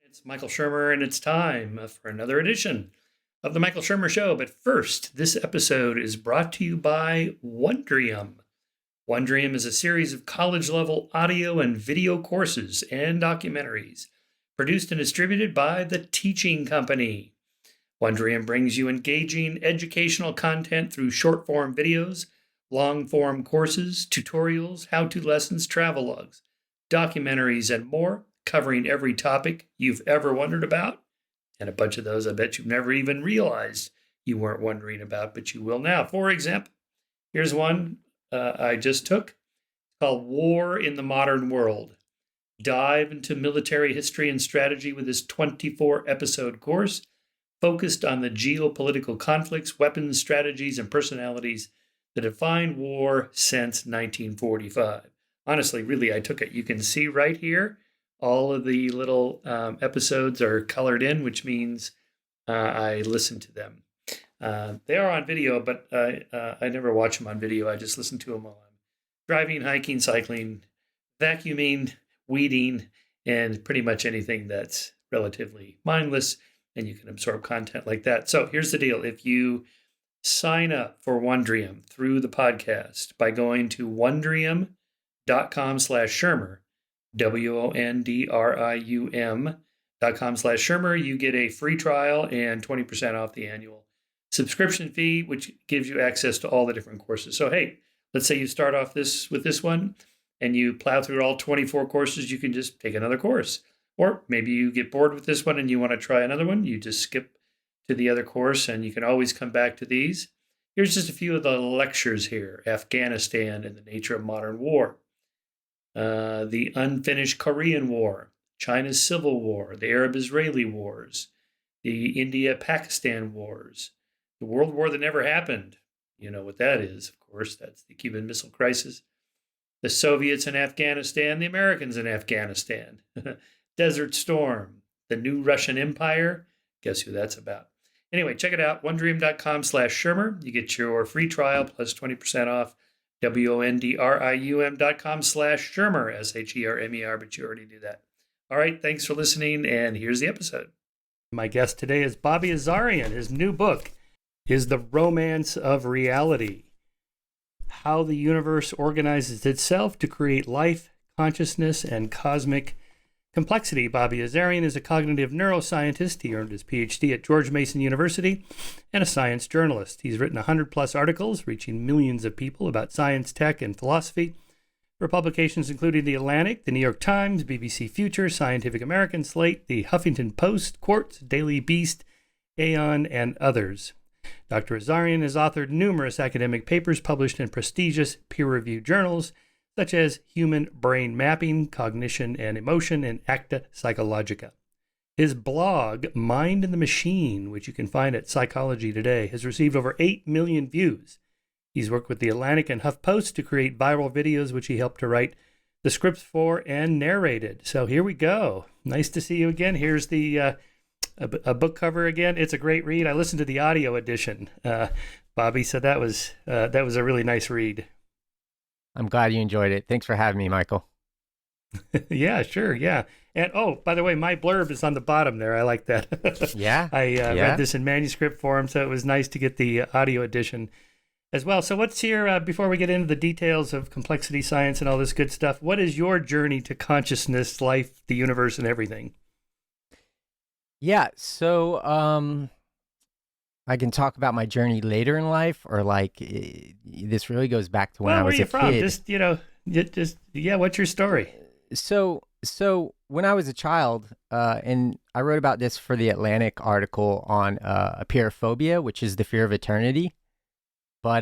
It's Michael Shermer, and it's time for another edition of The Michael Shermer Show. But first, this episode is brought to you by Wondrium. Wondrium is a series of college-level audio and video courses and documentaries produced and distributed by The Teaching Company. Wondrium brings you engaging educational content through short-form videos, long-form courses, tutorials, how-to lessons, travelogues, documentaries, and more, covering every topic you've ever wondered about. And a bunch of those I bet you've never even realized you weren't wondering about, but you will now. For example, here's one I just took called War in the Modern World. Dive into military history and strategy with this 24-episode course focused on the geopolitical conflicts, weapons, strategies, and personalities that define war since 1945. Honestly, really, I took it. You can see right here, all of the little episodes are colored in, which means I listened to them. They are on video, but I never watch them on video. I just listen to them while I'm driving, hiking, cycling, vacuuming, weeding, and pretty much anything that's relatively mindless, and you can absorb content like that. So here's the deal. If you sign up for Wondrium through the podcast by going to wondrium.com/Shermer, wondrium.com/Shermer, you get a free trial and 20% off the annual subscription fee, which gives you access to all the different courses. So, hey, let's say you start off with this one and you plow through all 24 courses, you can just take another course. Or maybe you get bored with this one and you want to try another one, you just skip to the other course and you can always come back to these. Here's just a few of the lectures here. Afghanistan and the Nature of Modern War. The Unfinished Korean War, China's Civil War, the Arab-Israeli Wars, the India-Pakistan Wars, the World War that never happened. You know what that is, of course. That's the Cuban Missile Crisis. The Soviets in Afghanistan, the Americans in Afghanistan. Desert Storm, the New Russian Empire. Guess who that's about? Anyway, check it out, wondrium.com/Shermer. You get your free trial plus 20% off. wondrium.com/Shermer, Shermer, but you already do that. All right, thanks for listening, and here's the episode. My guest today is Bobby Azarian. His new book is The Romance of Reality: How the Universe Organizes Itself to Create Life, Consciousness, and Cosmic Complexity. Bobby Azarian is a cognitive neuroscientist. He earned his PhD at George Mason University and a science journalist. He's written 100-plus articles reaching millions of people about science, tech, and philosophy for publications including The Atlantic, The New York Times, BBC Future, Scientific American, Slate, The Huffington Post, Quartz, Daily Beast, Aeon, and others. Dr. Azarian has authored numerous academic papers published in prestigious peer-reviewed journals such as Human Brain Mapping, Cognition and Emotion, and Acta Psychologica. His blog, Mind and the Machine, which you can find at Psychology Today, has received over 8 million views. He's worked with The Atlantic and HuffPost to create viral videos, which he helped to write the scripts for and narrated. So here we go. Nice to see you again. Here's the a book cover again. It's a great read. I listened to the audio edition, Bobby, so that was a really nice read. I'm glad you enjoyed it. Thanks for having me, Michael. Yeah, sure. Yeah. And by the way, my blurb is on the bottom there. I like that. Yeah. I read this in manuscript form, so it was nice to get the audio edition as well. So what's your, before we get into the details of complexity science and all this good stuff, what is your journey to consciousness, life, the universe, and everything? Yeah. So, I can talk about my journey later in life, or this really goes back to when I was a kid. Where are you from? What's your story? So when I was a child, and I wrote about this for the Atlantic article on apeirophobia, which is the fear of eternity. But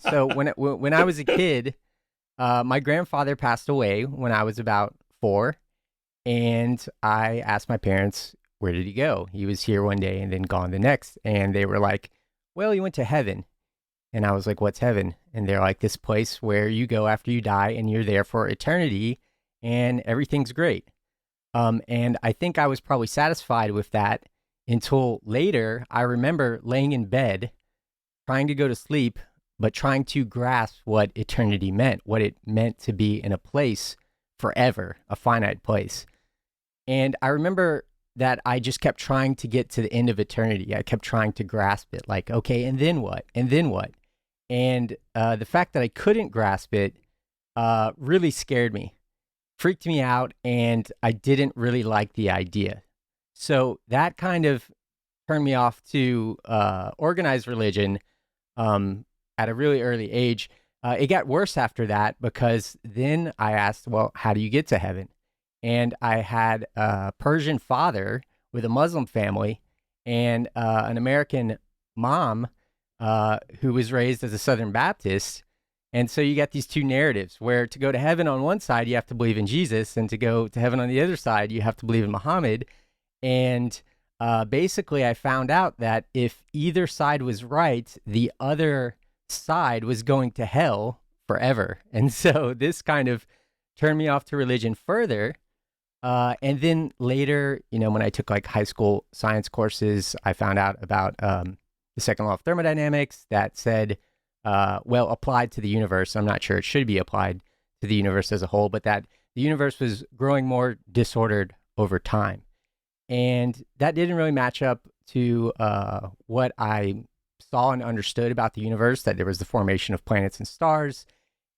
so when I was a kid, my grandfather passed away when I was about 4, and I asked my parents, where did he go? He was here one day and then gone the next. And they were like, well, he went to heaven. And I was like, what's heaven? And they're like, this place where you go after you die and you're there for eternity and everything's great. And I think I was probably satisfied with that until later. I remember laying in bed, trying to go to sleep, but trying to grasp what eternity meant, what it meant to be in a place forever, a finite place. And I remember that I just kept trying to get to the end of eternity. I kept trying to grasp it, like, okay, and then what? And then what? And the fact that I couldn't grasp it really scared me, freaked me out, and I didn't really like the idea. So that kind of turned me off to organized religion at a really early age. It got worse after that because then I asked, well, how do you get to heaven? And I had a Persian father with a Muslim family and an American mom who was raised as a Southern Baptist. And so you got these two narratives where to go to heaven on one side, you have to believe in Jesus, and to go to heaven on the other side, you have to believe in Muhammad. And basically, I found out that if either side was right, the other side was going to hell forever. And so this kind of turned me off to religion further. And then later, when I took like high school science courses, I found out about the second law of thermodynamics that said, applied to the universe. I'm not sure it should be applied to the universe as a whole, but that the universe was growing more disordered over time. And that didn't really match up to what I saw and understood about the universe, that there was the formation of planets and stars.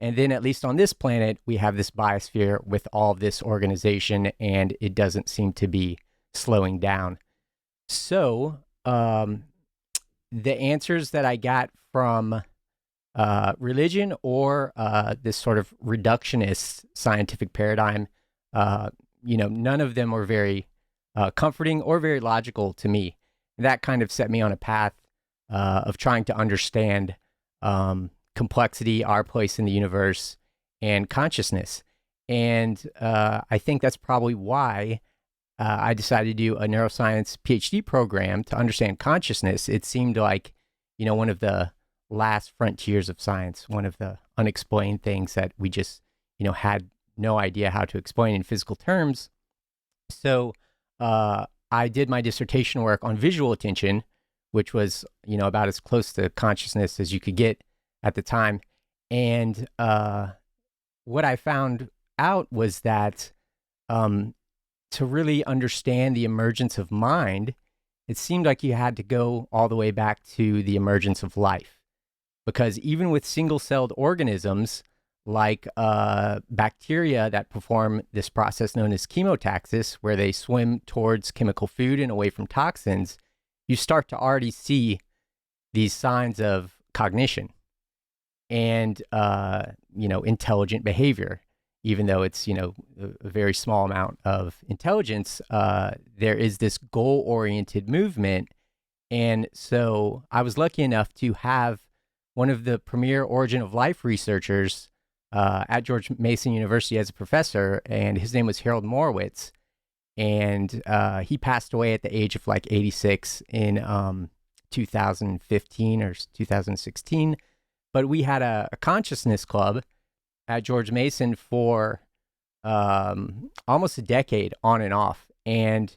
And then, at least on this planet, we have this biosphere with all of this organization, and it doesn't seem to be slowing down. So the answers that I got from religion or this sort of reductionist scientific paradigm, none of them were very comforting or very logical to me. That kind of set me on a path of trying to understand complexity, our place in the universe, and consciousness. And I think that's probably why I decided to do a neuroscience PhD program to understand consciousness. It seemed like, one of the last frontiers of science, one of the unexplained things that we just, had no idea how to explain in physical terms. So I did my dissertation work on visual attention, which was, about as close to consciousness as you could get at the time. And what I found out was that to really understand the emergence of mind, it seemed like you had to go all the way back to the emergence of life. Because even with single-celled organisms, like bacteria that perform this process known as chemotaxis, where they swim towards chemical food and away from toxins, you start to already see these signs of cognition and, intelligent behavior. Even though it's, a very small amount of intelligence, there is this goal-oriented movement. And so I was lucky enough to have one of the premier origin of life researchers at George Mason University as a professor, and his name was Harold Morowitz. And he passed away at the age of like 86 in 2015 or 2016. But we had a consciousness club at George Mason for almost a decade on and off. And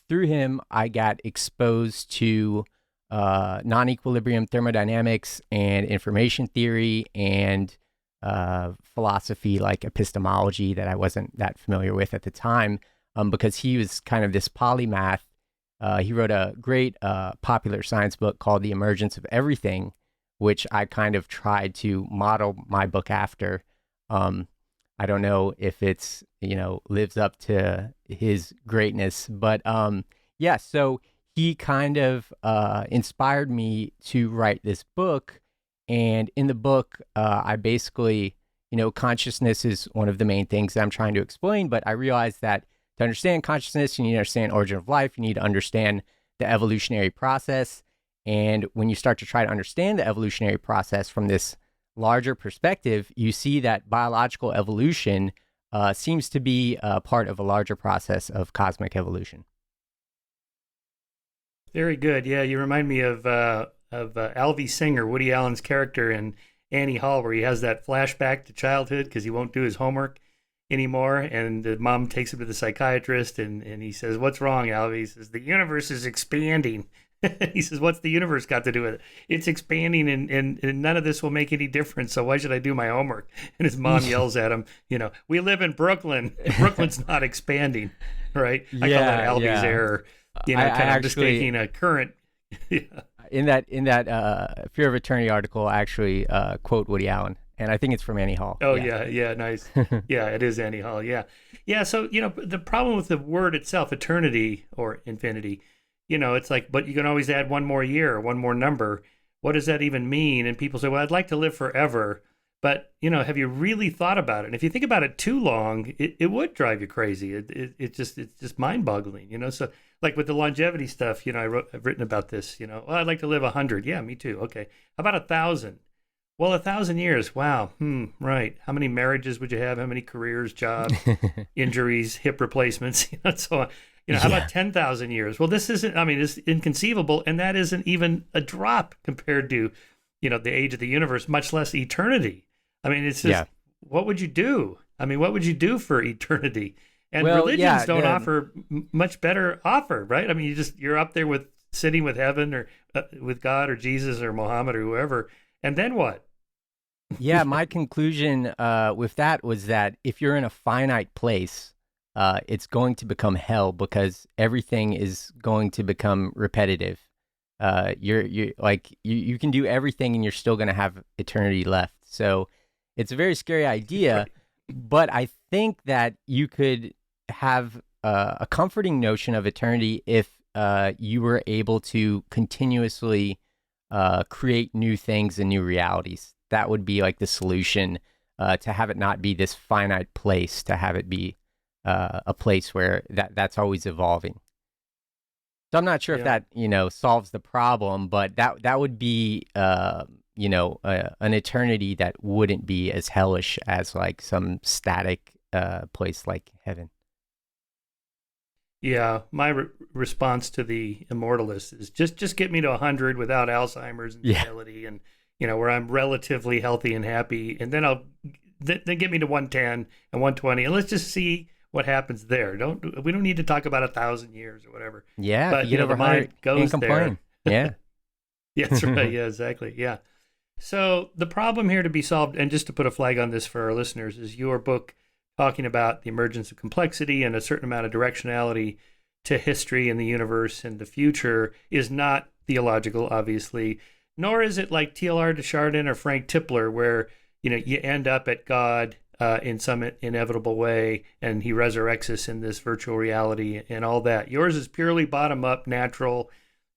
through him, I got exposed to non-equilibrium thermodynamics and information theory and philosophy like epistemology that I wasn't that familiar with at the time, because he was kind of this polymath. He wrote a great popular science book called The Emergence of Everything, which I kind of tried to model my book after. I don't know if it's, lives up to his greatness, but so he kind of inspired me to write this book. And in the book, I basically, consciousness is one of the main things that I'm trying to explain, but I realized that to understand consciousness, you need to understand origin of life, you need to understand the evolutionary process. And when you start to try to understand the evolutionary process from this larger perspective, you see that biological evolution seems to be part of a larger process of cosmic evolution. Very good. Yeah, you remind me of Alvy Singer, Woody Allen's character in Annie Hall, where he has that flashback to childhood because he won't do his homework anymore, and the mom takes him to the psychiatrist, and he says, "What's wrong, Alvy?" He says, "The universe is expanding." He says, "What's the universe got to do with it? It's expanding, and none of this will make any difference, so why should I do my homework?" And his mom yells at him, "We live in Brooklyn. Brooklyn's not expanding." right? I call that Albie's Yeah. error. I Kind of actually mistaking a current. Yeah. in that Fear of Eternity article, I actually quote Woody Allen, and I think it's from Annie Hall. Oh Yeah. yeah, nice. Yeah, it is Annie Hall. Yeah, yeah. So the problem with the word itself, eternity or infinity, it's like, but you can always add one more year, one more number. What does that even mean? And people say, well, I'd like to live forever, but have you really thought about it? And if you think about it too long, it would drive you crazy. It's just mind-boggling. So like with the longevity stuff, I've written about this. Well, I'd like to live 100. Yeah, me too. Okay, how about 1,000? Well, 1,000 years. Wow. Right. How many marriages would you have? How many careers, jobs, injuries, hip replacements? So on. How about 10,000 years? Well, this isn't. I mean, it's inconceivable, and that isn't even a drop compared to, the age of the universe, much less eternity. I mean, it's just, what would you do? I mean, what would you do for eternity? And religions don't offer much better offer, right? I mean, you're up there with sitting with heaven or with God or Jesus or Muhammad or whoever. And then what? Yeah, my conclusion with that was that if you're in a finite place, it's going to become hell because everything is going to become repetitive. You can do everything and you're still going to have eternity left. So it's a very scary idea, Right. but I think that you could have a comforting notion of eternity if you were able to continuously create new things and new realities. That would be like the solution, to have it not be this finite place, to have it be a place where that's always evolving. So I'm not sure if that solves the problem, but that would be an eternity that wouldn't be as hellish as like some static place like heaven. Yeah, my response to the Immortalist is just get me to 100 without Alzheimer's and senility, and where I'm relatively healthy and happy, and then then get me to 110 and 120, and let's just see what happens there. We don't need to talk about 1,000 years or whatever. Yeah, but the mind goes there. Yeah, Yeah, that's right. Yeah, exactly. Yeah. So the problem here to be solved, and just to put a flag on this for our listeners, is your book talking about the emergence of complexity and a certain amount of directionality to history and the universe and the future is not theological, obviously, nor is it like T.L.R. de Chardin or Frank Tipler, where you end up at God in some inevitable way, and he resurrects us in this virtual reality and all that. Yours is purely bottom-up, natural.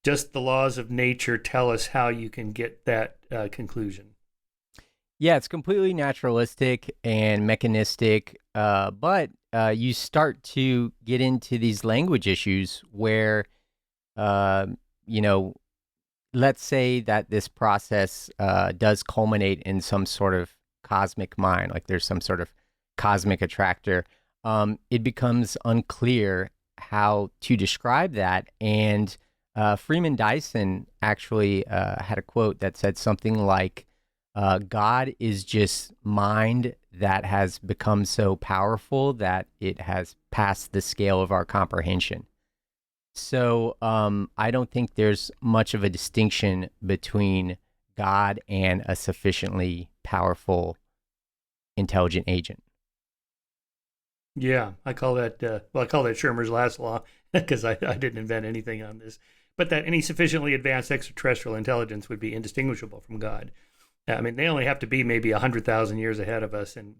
Just the laws of nature tell us how you can get that conclusion. Yeah, it's completely naturalistic and mechanistic, but you start to get into these language issues where, let's say that this process does culminate in some sort of cosmic mind, like there's some sort of cosmic attractor. It becomes unclear how to describe that, and Freeman Dyson actually had a quote that said something like, God is just mind that has become so powerful that it has passed the scale of our comprehension. So I don't think there's much of a distinction between God and a sufficiently powerful, intelligent agent. Yeah, I call that Shermer's Last Law, because I didn't invent anything on this. But that any sufficiently advanced extraterrestrial intelligence would be indistinguishable from God. I mean, they only have to be maybe 100,000 years ahead of us, and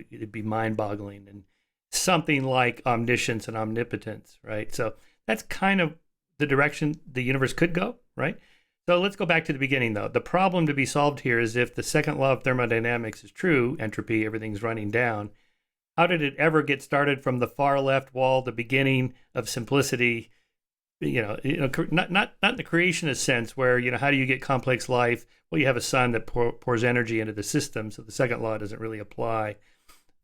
it'd be mind-boggling, and something like omniscience and omnipotence, right? So that's kind of the direction the universe could go, right? So let's go back to the beginning, though. The problem to be solved here is if the second law of thermodynamics is true, entropy, everything's running down, how did it ever get started from the far left wall, the beginning of simplicity? Not in the creationist sense where, how do you get complex life? Well, you have a sun that pours energy into the system, so the second law doesn't really apply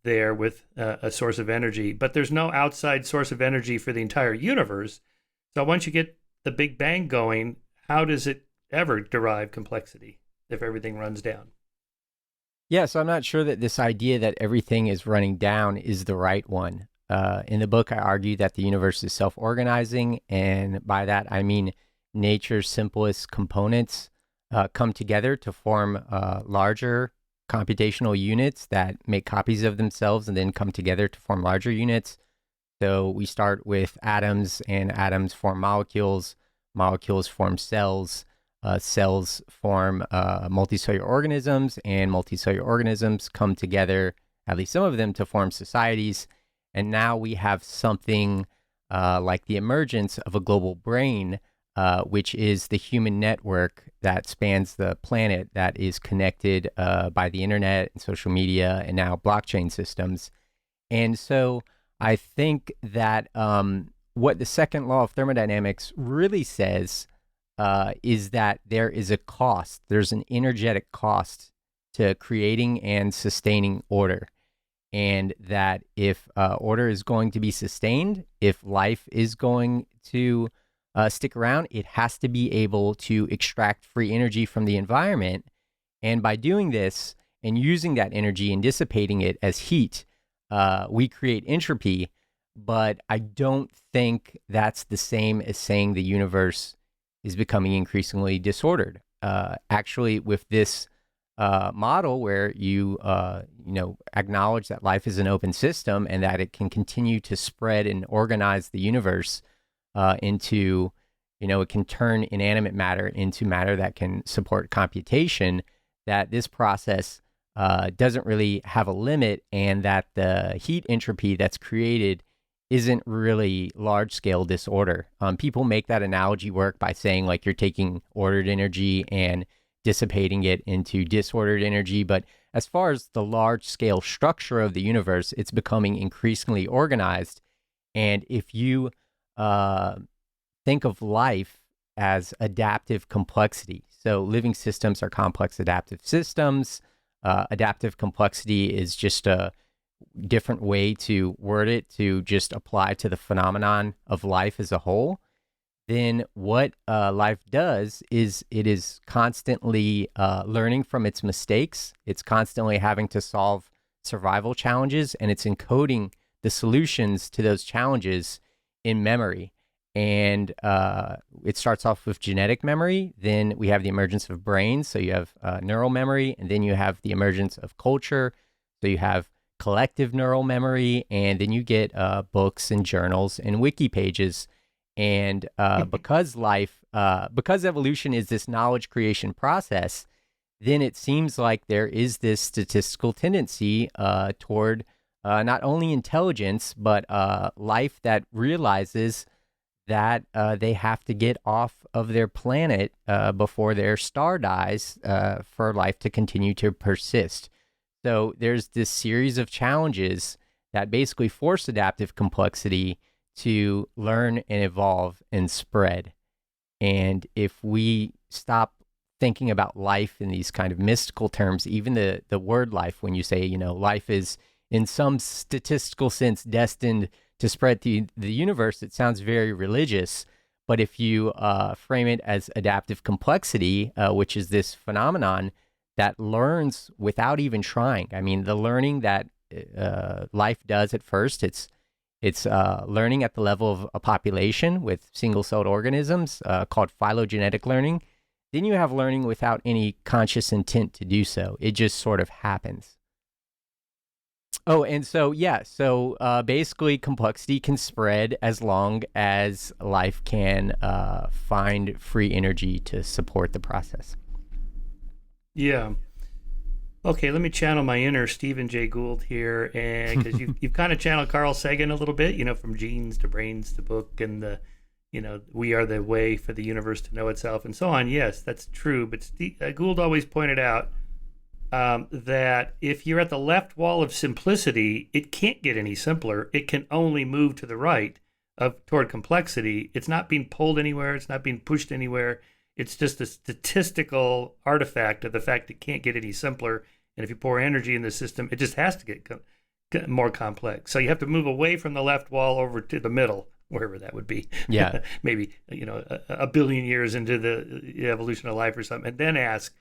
there with a source of energy. But there's no outside source of energy for the entire universe. So once you get the Big Bang going, how does it ever derive complexity if everything runs down? Yeah, so I'm not sure that this idea that everything is running down is the right one. In the book, I argue that the universe is self-organizing, and by that I mean nature's simplest components come together to form larger computational units that make copies of themselves and then come together to form larger units. So we start with atoms, and atoms form molecules. Molecules form cells. Cells form multicellular organisms, and multicellular organisms come together, at least some of them, to form societies. And now we have something like the emergence of a global brain, which is the human network that spans the planet, that is connected by the internet and social media and now blockchain systems. And so I think that what the second law of thermodynamics really says is that there is a cost. There's an energetic cost to creating and sustaining order. And that if order is going to be sustained, if life is going to stick around, it has to be able to extract free energy from the environment. And by doing this and using that energy and dissipating it as heat, we create entropy. But I don't think that's the same as saying the universe is becoming increasingly disordered. Actually, with this model where you acknowledge that life is an open system and that it can continue to spread and organize the universe into, it can turn inanimate matter into matter that can support computation, that this process doesn't really have a limit, and that the heat entropy that's created isn't really large-scale disorder. People make that analogy work by saying, like, you're taking ordered energy and dissipating it into disordered energy. But as far as the large-scale structure of the universe, it's becoming increasingly organized. And if you think of life as adaptive complexity, so living systems are complex adaptive systems. Adaptive complexity is just a different way to word it to just apply to the phenomenon of life as a whole. Then what life does is it is constantly learning from its mistakes. It's constantly having to solve survival challenges, and it's encoding the solutions to those challenges in memory. And it starts off with genetic memory. Then we have the emergence of brains. So you have neural memory, and then you have the emergence of culture. So you have collective neural memory, and then you get books and journals and wiki pages. And because evolution is this knowledge creation process, then it seems like there is this statistical tendency toward not only intelligence, but life that realizes that they have to get off of their planet before their star dies for life to continue to persist. So there's this series of challenges that basically force adaptive complexity to learn and evolve and spread. And if we stop thinking about life in these kind of mystical terms, even the word life, when you say, life is in some statistical sense destined to spread to the universe, it sounds very religious. But if you frame it as adaptive complexity, which is this phenomenon that learns without even trying. I mean, the learning that life does at first, it's learning at the level of a population with single-celled organisms called phylogenetic learning. Then you have learning without any conscious intent to do so. It just sort of happens. Oh, and so, basically complexity can spread as long as life can find free energy to support the process. Yeah. Okay, let me channel my inner Stephen Jay Gould here, and because you've kind of channeled Carl Sagan a little bit, from genes to brains to book, and we are the way for the universe to know itself, and so on. Yes, that's true. But Gould always pointed out that if you're at the left wall of simplicity, it can't get any simpler. It can only move to the right toward complexity. It's not being pulled anywhere. It's not being pushed anywhere. It's just a statistical artifact of the fact it can't get any simpler. And if you pour energy in the system, it just has to get more complex. So you have to move away from the left wall over to the middle, wherever that would be. Yeah. Maybe, a billion years into the evolution of life or something. And then ask,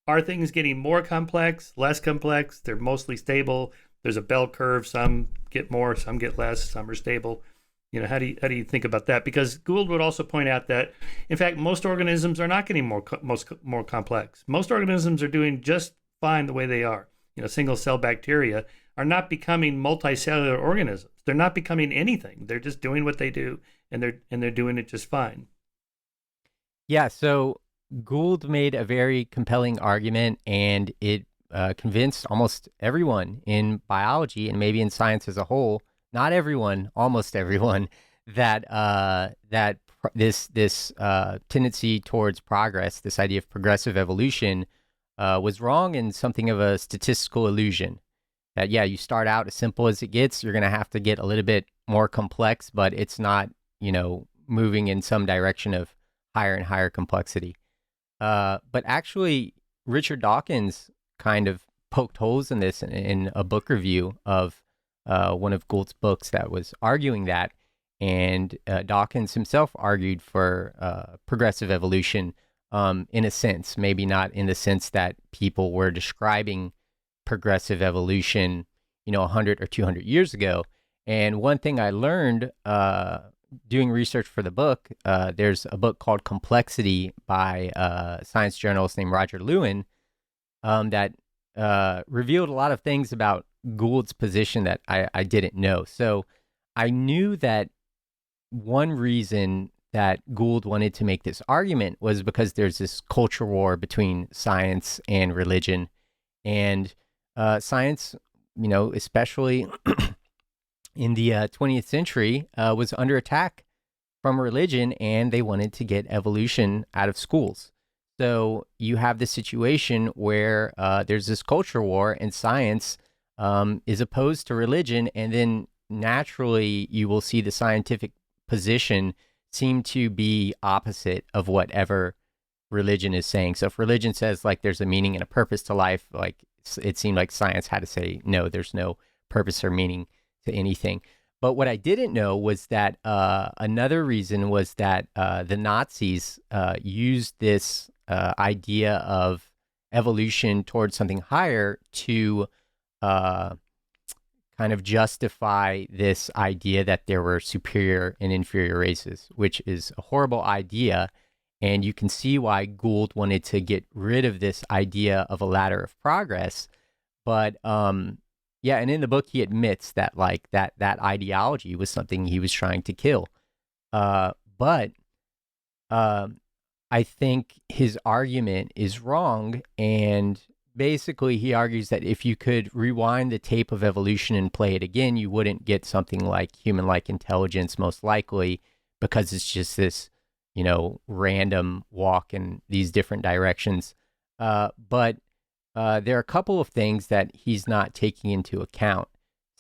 are things getting more complex, less complex? They're mostly stable. There's a bell curve. Some get more, some get less, some are stable. How do you think about that? Because Gould would also point out that, in fact, most organisms are not getting more complex. Most organisms are doing just fine the way they are. Single cell bacteria are not becoming multicellular organisms. They're not becoming anything. They're just doing what they do, and they're doing it just fine. Yeah, so Gould made a very compelling argument, and it convinced almost everyone in biology and maybe in science as a whole, not everyone, almost everyone, that this tendency towards progress, this idea of progressive evolution, was wrong and something of a statistical illusion. That, yeah, you start out as simple as it gets, you're going to have to get a little bit more complex, but it's not, moving in some direction of higher and higher complexity. But actually, Richard Dawkins kind of poked holes in this in a book review of one of Gould's books that was arguing that. And Dawkins himself argued for progressive evolution in a sense, maybe not in the sense that people were describing progressive evolution, 100 or 200 years ago. And one thing I learned doing research for the book, there's a book called Complexity by a science journalist named Roger Lewin that revealed a lot of things about Gould's position that I didn't know. So I knew that one reason that Gould wanted to make this argument was because there's this culture war between science and religion. And science, especially in the 20th century, was under attack from religion, and they wanted to get evolution out of schools. So you have this situation where there's this culture war, and science is opposed to religion, and then naturally you will see the scientific position seem to be opposite of whatever religion is saying. So if religion says like there's a meaning and a purpose to life, like it seemed like science had to say, no, there's no purpose or meaning to anything. But what I didn't know was that another reason was that the Nazis used this idea of evolution towards something higher to kind of justify this idea that there were superior and inferior races, which is a horrible idea. And you can see why Gould wanted to get rid of this idea of a ladder of progress. But yeah, and in the book he admits that like that ideology was something he was trying to kill. But I think his argument is wrong, and basically he argues that if you could rewind the tape of evolution and play it again, you wouldn't get something like human-like intelligence, most likely, because it's just this, random walk in these different directions. But there are a couple of things that he's not taking into account.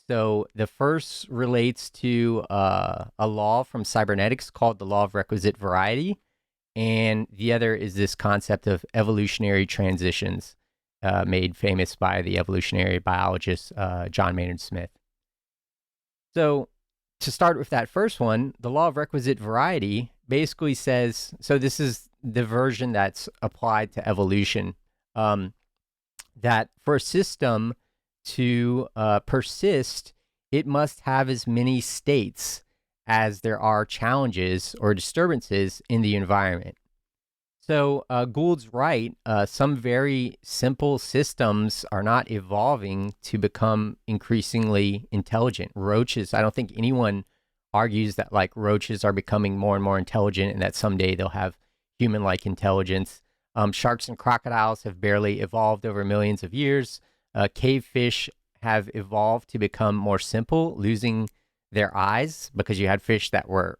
So the first relates to a law from cybernetics called the law of requisite variety. And the other is this concept of evolutionary transitions, made famous by the evolutionary biologist John Maynard Smith. So to start with that first one, the law of requisite variety basically says, so this is the version that's applied to evolution, that for a system to persist, it must have as many states as there are challenges or disturbances in the environment. So Gould's right. Some very simple systems are not evolving to become increasingly intelligent. Roaches, I don't think anyone argues that like roaches are becoming more and more intelligent and that someday they'll have human-like intelligence. Sharks and crocodiles have barely evolved over millions of years. Cave fish have evolved to become more simple, losing their eyes because you had fish that were,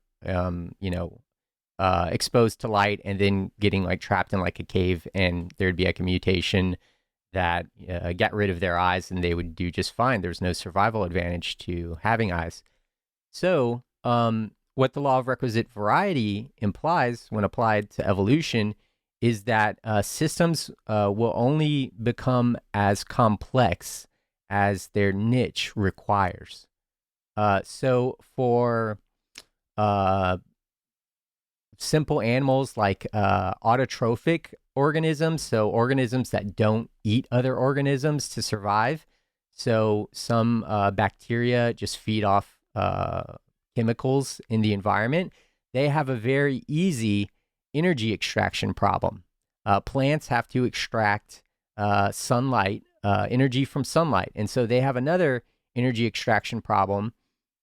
exposed to light and then getting like trapped in like a cave, and there'd be like a mutation that got rid of their eyes and they would do just fine. There's no survival advantage to having eyes. So what the law of requisite variety implies when applied to evolution is that systems will only become as complex as their niche requires. So for simple animals like autotrophic organisms, so organisms that don't eat other organisms to survive. So some bacteria just feed off chemicals in the environment. They have a very easy energy extraction problem. Plants have to extract sunlight energy from sunlight. And so they have another energy extraction problem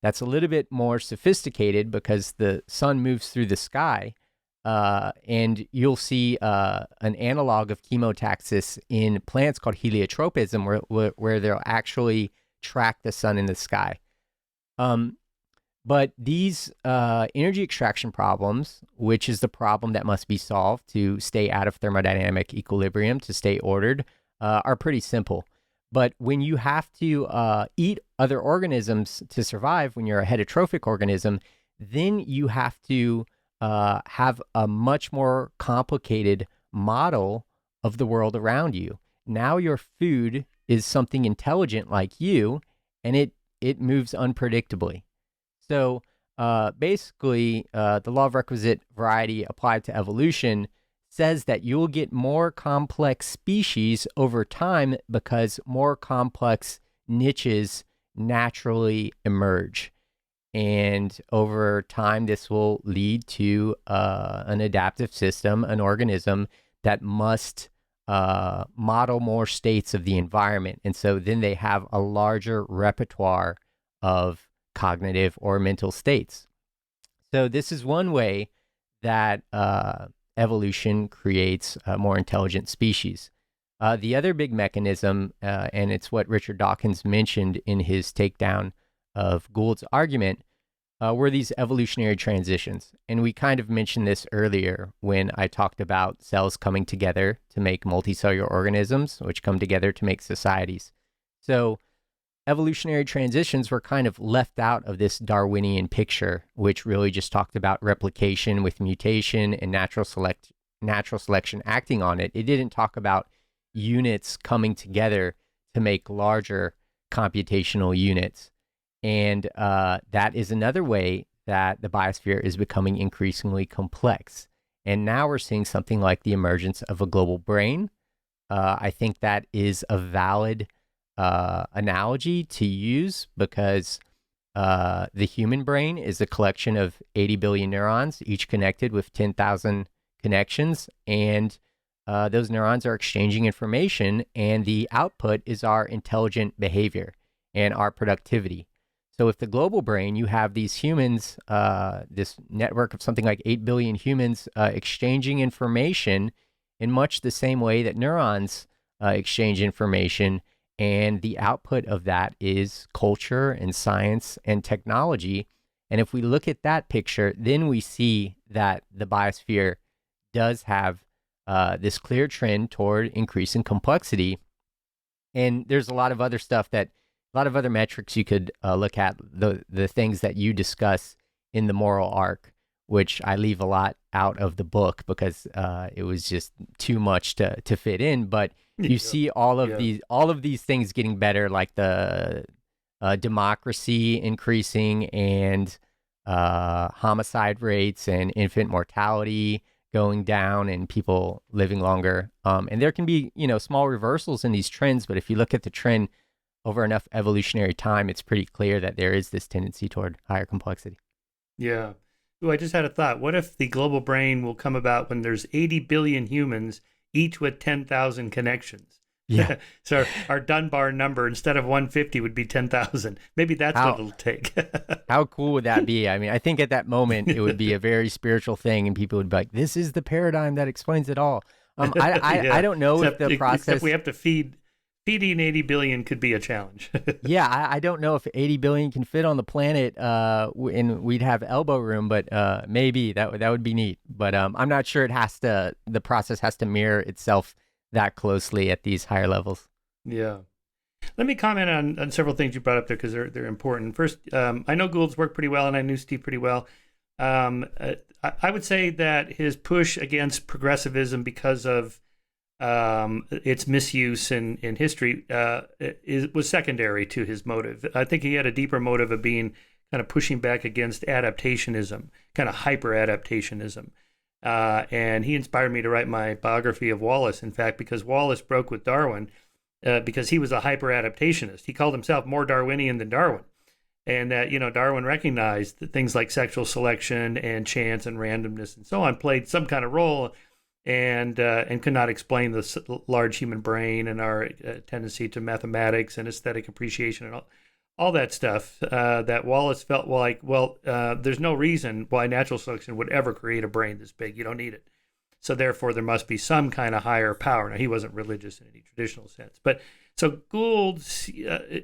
that's a little bit more sophisticated because the sun moves through the sky. And you'll see an analog of chemotaxis in plants called heliotropism, where they'll actually track the sun in the sky. But these energy extraction problems, which is the problem that must be solved to stay out of thermodynamic equilibrium, to stay ordered, are pretty simple. But when you have to eat other organisms to survive, when you're a heterotrophic organism, then you have to have a much more complicated model of the world around you. Now your food is something intelligent like you, and it moves unpredictably. So basically, the law of requisite variety applied to evolution says that you'll get more complex species over time because more complex niches naturally emerge. And over time, this will lead to an adaptive system, an organism that must model more states of the environment. And so then they have a larger repertoire of cognitive or mental states. So this is one way that evolution creates a more intelligent species. The other big mechanism, and it's what Richard Dawkins mentioned in his takedown of Gould's argument, were these evolutionary transitions. And we kind of mentioned this earlier when I talked about cells coming together to make multicellular organisms, which come together to make societies. So evolutionary transitions were kind of left out of this Darwinian picture, which really just talked about replication with mutation and natural selection acting on it. It didn't talk about units coming together to make larger computational units. And that is another way that the biosphere is becoming increasingly complex. And now we're seeing something like the emergence of a global brain. I think that is a valid analogy to use because the human brain is a collection of 80 billion neurons, each connected with 10,000 connections. And those neurons are exchanging information, and the output is our intelligent behavior and our productivity. So with the global brain, you have these humans, this network of something like 8 billion humans exchanging information in much the same way that neurons exchange information. And the output of that is culture and science and technology. And if we look at that picture, then we see that the biosphere does have this clear trend toward increasing complexity. And there's a lot of other stuff a lot of other metrics you could look at, the things that you discuss in the moral arc, which I leave a lot out of the book because it was just too much to fit in. But you see all of these things getting better, like the democracy increasing and homicide rates and infant mortality going down and people living longer. And there can be, small reversals in these trends, but if you look at the trend over enough evolutionary time, it's pretty clear that there is this tendency toward higher complexity. Yeah. Ooh, I just had a thought. What if the global brain will come about when there's 80 billion humans, each with 10,000 connections? Yeah. So our Dunbar number, instead of 150, would be 10,000. Maybe that's what it'll take. How cool would that be? I mean, I think at that moment, it would be a very spiritual thing, and people would be like, this is the paradigm that explains it all. I don't know if the process... Except we have to feeding 80 billion could be a challenge. Yeah, I don't know if 80 billion can fit on the planet, and we'd have elbow room, but maybe that would be neat. But I'm not sure the process has to mirror itself that closely at these higher levels. Yeah. Let me comment on several things you brought up there because they're important. First, I know Gould's work pretty well, and I knew Steve pretty well. I would say that his push against progressivism because of its misuse in history was secondary to his motive. I think he had a deeper motive of being kind of pushing back against adaptationism, kind of hyper-adaptationism. And he inspired me to write my biography of Wallace, in fact, because Wallace broke with Darwin because he was a hyper-adaptationist. He called himself more Darwinian than Darwin. And that, Darwin recognized that things like sexual selection and chance and randomness and so on played some kind of role and could not explain the large human brain and our tendency to mathematics and aesthetic appreciation and all that stuff. That Wallace felt like, well, there's no reason why natural selection would ever create a brain this big. You don't need it. So therefore, there must be some kind of higher power. Now, he wasn't religious in any traditional sense, but so Gould,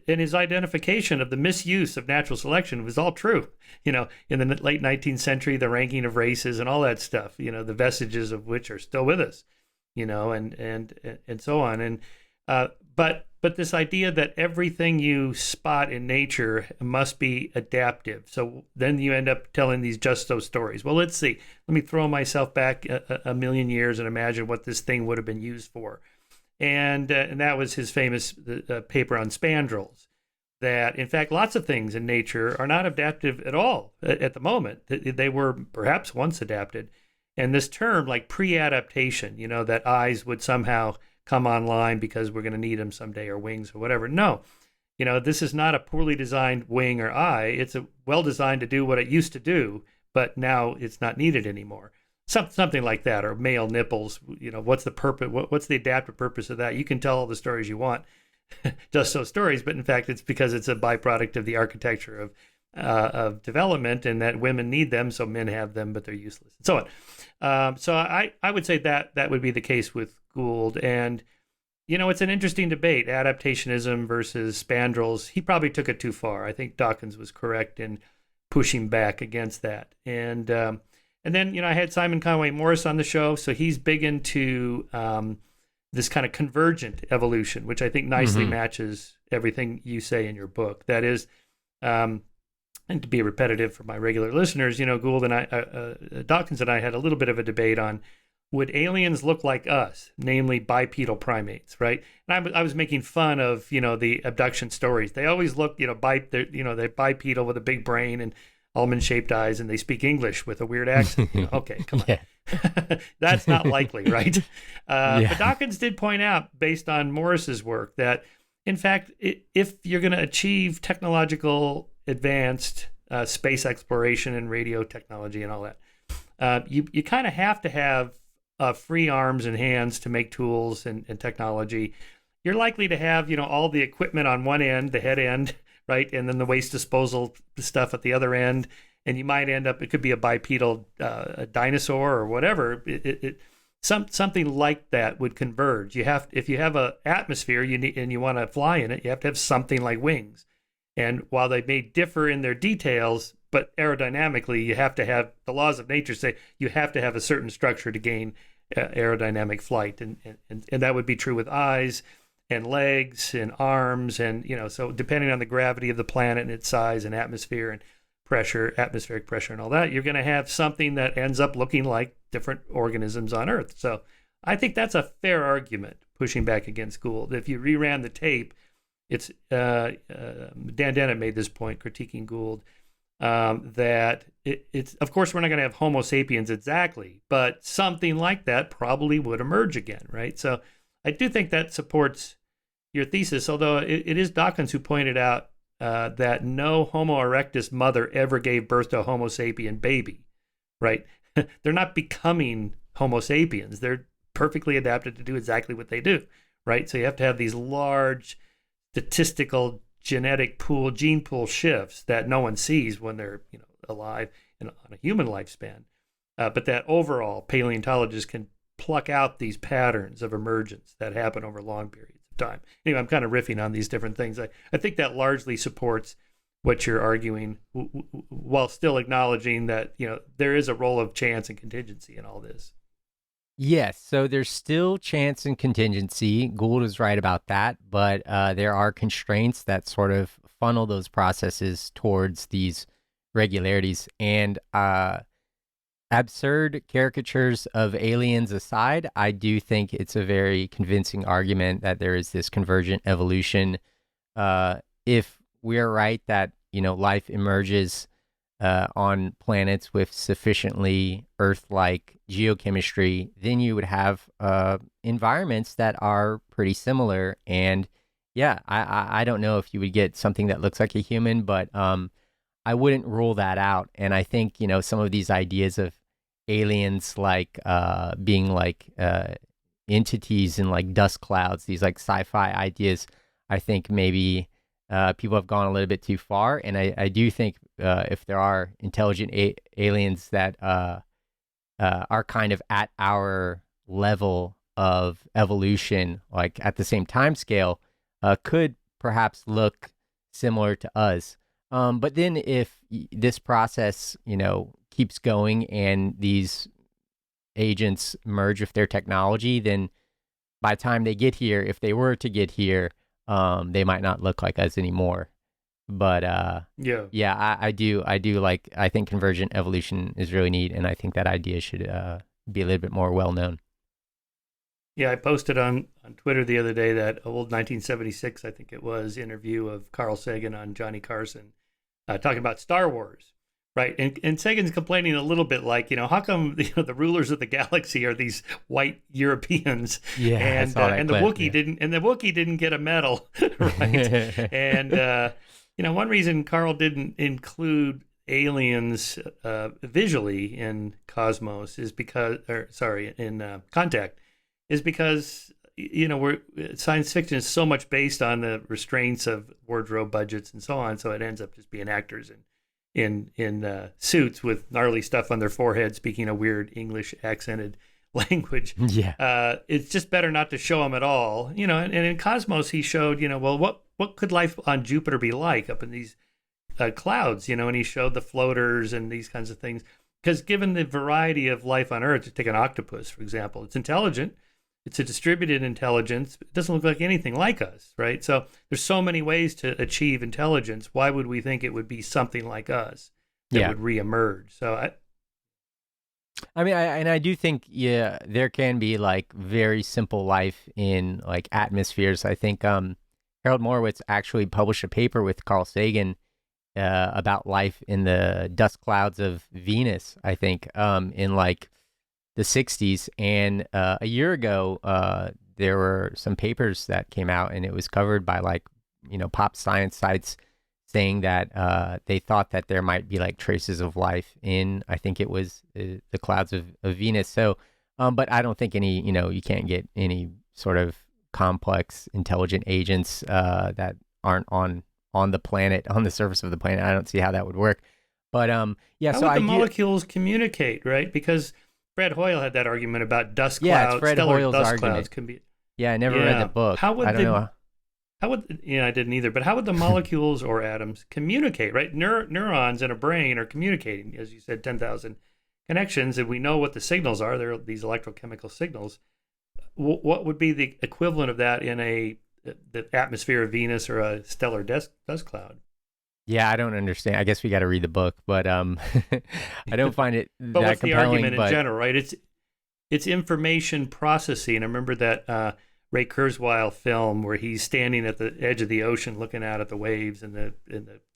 in his identification of the misuse of natural selection, was all true. In the late 19th century, the ranking of races and all that stuff. The vestiges of which are still with us. And so on. And but this idea that everything you spot in nature must be adaptive. So then you end up telling these just so stories. Well, let's see. Let me throw myself back a million years and imagine what this thing would have been used for. And that was his famous paper on spandrels, that, in fact, lots of things in nature are not adaptive at all at the moment. They were perhaps once adapted. And this term, like pre-adaptation, that eyes would somehow come online because we're going to need them someday, or wings or whatever. No, this is not a poorly designed wing or eye. It's a well designed to do what it used to do, but now it's not needed anymore. Something like that, or male nipples. What's the purpose? What's the adaptive purpose of that? You can tell all the stories you want, just so stories, but in fact, it's because it's a byproduct of the architecture of development, and that women need them, so men have them, but they're useless, and so on. So I would say that would be the case with Gould. And it's an interesting debate, adaptationism versus spandrels. He probably took it too far. I think Dawkins was correct in pushing back against that. And then I had Simon Conway Morris on the show, so he's big into this kind of convergent evolution, which I think nicely matches everything you say in your book. That is, and to be repetitive for my regular listeners, Gould and I, Dawkins and I had a little bit of a debate on, would aliens look like us, namely bipedal primates, right? And I was making fun of, the abduction stories. They always look, they're bipedal with a big brain and almond-shaped eyes, and they speak English with a weird accent. Okay, come on. That's not likely, right? But Dawkins did point out, based on Morris's work, that, in fact, if you're going to achieve technological advanced space exploration and radio technology and all that, you kind of have to have free arms and hands to make tools and technology. You're likely to have, all the equipment on one end, the head end, right? And then the waste disposal stuff at the other end. And you might end up, it could be a bipedal a dinosaur or whatever. Something like that would converge. If you have an atmosphere and you want to fly in it, you have to have something like wings. And while they may differ in their details, but aerodynamically, you have to have, the laws of nature say you have to have a certain structure to gain aerodynamic flight. And that would be true with eyes and legs and arms. And, so depending on the gravity of the planet and its size and atmosphere and pressure, atmospheric pressure and all that, you're going to have something that ends up looking like different organisms on Earth. So I think that's a fair argument, pushing back against Gould. If you reran the tape, it's Dan Dennett made this point, critiquing Gould, that it's, of course, we're not going to have Homo sapiens exactly, but something like that probably would emerge again, right? So I do think that supports your thesis, although it is Dawkins who pointed out that no Homo erectus mother ever gave birth to a Homo sapien baby, right? They're not becoming Homo sapiens. They're perfectly adapted to do exactly what they do, right? So you have to have these large statistical gene pool shifts that no one sees when they're alive and on a human lifespan, but that overall paleontologists can pluck out these patterns of emergence that happen over long periods of time. Anyway, I'm kind of riffing on these different things. I think that largely supports what you're arguing, while still acknowledging that there is a role of chance and contingency in all this. Yes, so there's still chance and contingency. Gould is right about that, but there are constraints that sort of funnel those processes towards these regularities. And absurd caricatures of aliens aside, I do think it's a very convincing argument that there is this convergent evolution. If we're right that life emerges on planets with sufficiently Earth-like geochemistry, then you would have environments that are pretty similar. And yeah, I don't know if you would get something that looks like a human, but I wouldn't rule that out. And I think some of these ideas of aliens like being like entities in like dust clouds, these like sci-fi ideas, I think maybe people have gone a little bit too far. And I do think if there are intelligent aliens that are kind of at our level of evolution, like at the same time scale, could perhaps look similar to us. But then if this process, keeps going and these agents merge with their technology, then by the time they get here, if they were to get here, they might not look like us anymore. But yeah, I do like, I think convergent evolution is really neat, and I think that idea should be a little bit more well known. Yeah, I posted on Twitter the other day that old 1976, I think it was, interview of Carl Sagan on Johnny Carson, talking about Star Wars, right? And Sagan's complaining a little bit like, how come the rulers of the galaxy are these white Europeans, Yeah, and the Wookiee didn't get a medal, right? And one reason Carl didn't include aliens visually in Cosmos is because, in Contact, is because science fiction is so much based on the restraints of wardrobe budgets and so on, so it ends up just being actors in suits with gnarly stuff on their forehead, speaking a weird English accented language. Yeah. It's just better not to show them at all. And in Cosmos he showed, well, what could life on Jupiter be like up in these clouds, and he showed the floaters and these kinds of things. Because given the variety of life on Earth, to take an octopus, for example, it's intelligent. It's a distributed intelligence. It doesn't look like anything like us, right? So there's so many ways to achieve intelligence. Why would we think it would be something like us that would reemerge? So I do think, there can be like very simple life in like atmospheres. I think Harold Morowitz actually published a paper with Carl Sagan about life in the dust clouds of Venus, I think, in like the 60s. And a year ago, there were some papers that came out, and it was covered by like, pop science sites saying that they thought that there might be like traces of life in, I think it was the clouds of Venus. So, but I don't think any, you can't get any sort of complex intelligent agents that aren't on the planet, on the surface of the planet. I don't see how that would work. But yeah, how so would the molecules communicate, right? Because Fred Hoyle had that argument about dust clouds. Yeah, it's Fred stellar Hoyle's dust argument. Clouds can be. Yeah, I never read the book. I don't know. How would I didn't either. But how would the molecules or atoms communicate? Right, neurons in a brain are communicating, as you said, 10,000 connections, and we know what the signals are. They're these electrochemical signals. What would be the equivalent of that in the atmosphere of Venus or a stellar dust cloud? Yeah, I don't understand. I guess we got to read the book, but I don't find it but that what's the compelling. argument in general, right? It's information processing. I remember that Ray Kurzweil film where he's standing at the edge of the ocean looking out at the waves, and the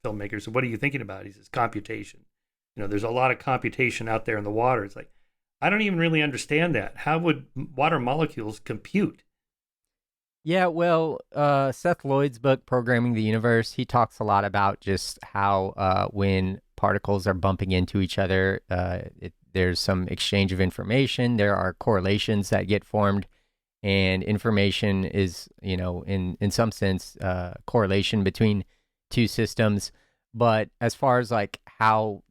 filmmaker said, "What are you thinking about?" He says, "Computation." There's a lot of computation out there in the water. It's like, I don't even really understand that. How would water molecules compute? Yeah, well, Seth Lloyd's book, Programming the Universe, he talks a lot about just how when particles are bumping into each other, there's some exchange of information. There are correlations that get formed, and information is, in some sense, correlation between two systems. But as far as like how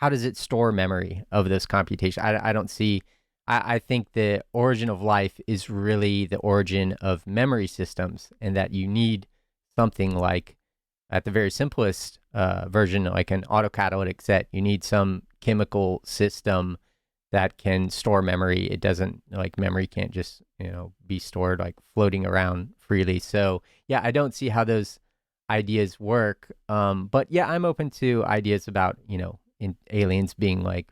does it store memory of this computation? I don't see. I think the origin of life is really the origin of memory systems, and that you need something like, at the very simplest version, like an autocatalytic set, you need some chemical system that can store memory. It doesn't, like, memory can't just, be stored like floating around freely. So yeah, I don't see how those ideas work. But yeah, I'm open to ideas about, in aliens being like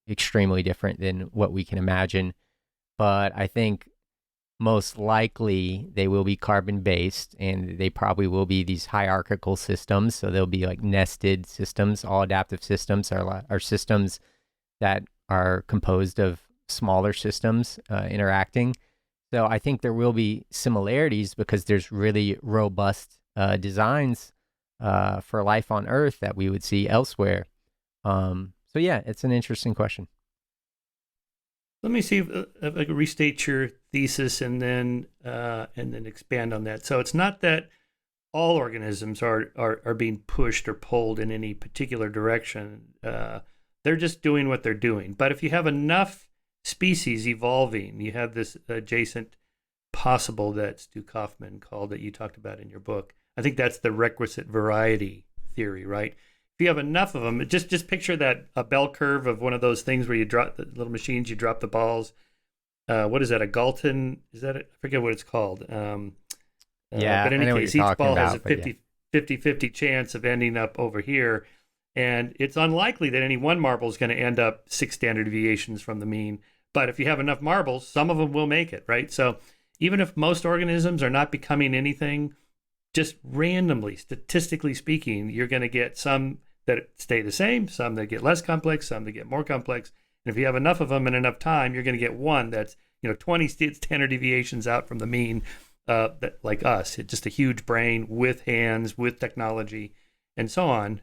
extremely different than what we can imagine. But I think most likely they will be carbon based, and they probably will be these hierarchical systems. So they'll be like nested systems. All adaptive systems are systems that are composed of smaller systems interacting. So I think there will be similarities because there's really robust designs for life on Earth that we would see elsewhere. So yeah, it's an interesting question. Let me see if I can restate your thesis and then expand on that. So it's not that all organisms are being pushed or pulled in any particular direction. They're just doing what they're doing. But if you have enough species evolving, you have this adjacent possible that Stu Kaufman called that you talked about in your book. I think that's the requisite variety theory, right? If you have enough of them, just picture that a bell curve of one of those things where you drop the little machines, you drop the balls. What is that? A Galton? Is that I forget what it's called. Yeah, but in I know any what case, you're each talking ball has about, a but yeah. 50 chance of ending up over here. And it's unlikely that any one marble is going to end up 6 standard deviations from the mean. But if you have enough marbles, some of them will make it, right? So even if most organisms are not becoming anything, just randomly, statistically speaking, you're going to get some that stay the same, some that get less complex, some that get more complex. And if you have enough of them in enough time, you're going to get one that's 20 standard deviations out from the mean, that like us. It's just a huge brain with hands, with technology, and so on.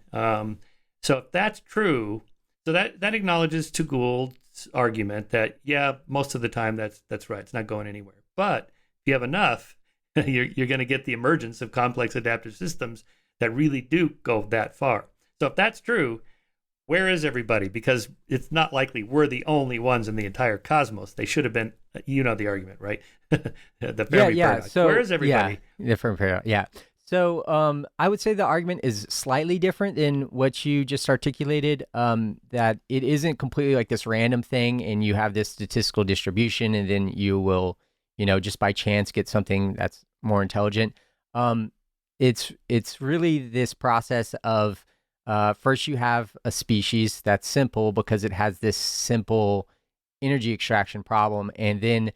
So if that's true, so that acknowledges to Gould's argument that most of the time that's right. It's not going anywhere. But if you have enough, you're going to get the emergence of complex adaptive systems that really do go that far. So if that's true, where is everybody? Because it's not likely we're the only ones in the entire cosmos. They should have been, the argument, right? The Fermi paradox. So where is everybody? Different paradox. Yeah. So I would say the argument is slightly different than what you just articulated, that it isn't completely like this random thing and you have this statistical distribution and then you will, just by chance get something that's more intelligent. It's really this process of first you have a species that's simple because it has this simple energy extraction problem, and then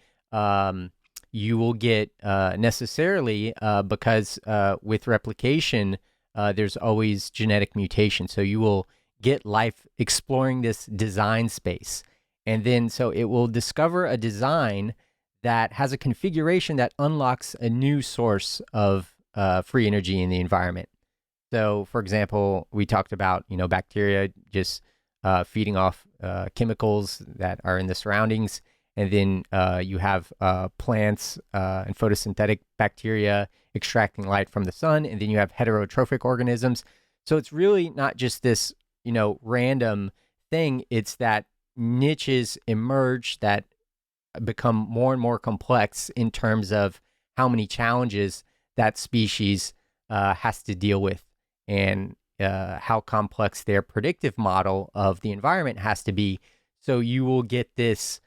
you will get necessarily because with replication, there's always genetic mutation. So you will get life exploring this design space. And then so it will discover a design that has a configuration that unlocks a new source of free energy in the environment. So, for example, we talked about, bacteria just feeding off chemicals that are in the surroundings. And then you have plants and photosynthetic bacteria extracting light from the sun. And then you have heterotrophic organisms. So it's really not just this, random thing. It's that niches emerge that become more and more complex in terms of how many challenges that species has to deal with, and how complex their predictive model of the environment has to be. So you will get this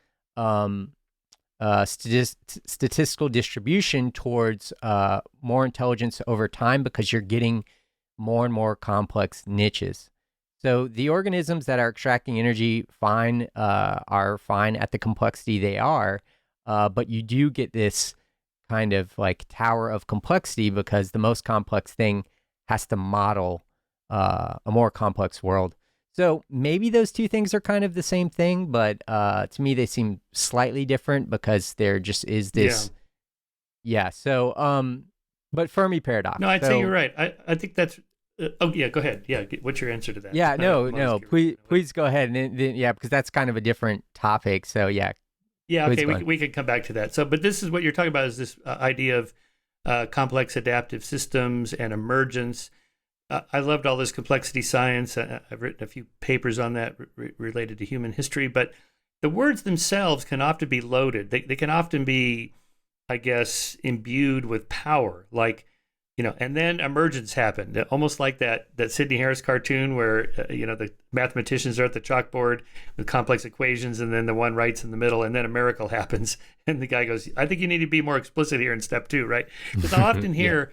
statistical distribution towards more intelligence over time because you're getting more and more complex niches. So the organisms that are extracting energy are fine at the complexity they are, but you do get this kind of like tower of complexity because the most complex thing has to model a more complex world. So maybe those two things are kind of the same thing, but to me they seem slightly different because there just is this. Yeah. So, but Fermi paradox. No, I'd say you're right. I think that's. Go ahead. Yeah, what's your answer to that? Yeah, no. Please go ahead, and then, because that's kind of a different topic. So yeah. Yeah. Okay. We could come back to that. So, but this is what you're talking about is this idea of complex adaptive systems and emergence. I loved all this complexity science. I've written a few papers on that related to human history, but the words themselves can often be loaded. They can often be, I guess, imbued with power, like, and then emergence happened, almost like that Sidney Harris cartoon where, the mathematicians are at the chalkboard with complex equations, and then the one writes in the middle, and then a miracle happens. And the guy goes, I think you need to be more explicit here in step 2, right? Because I often hear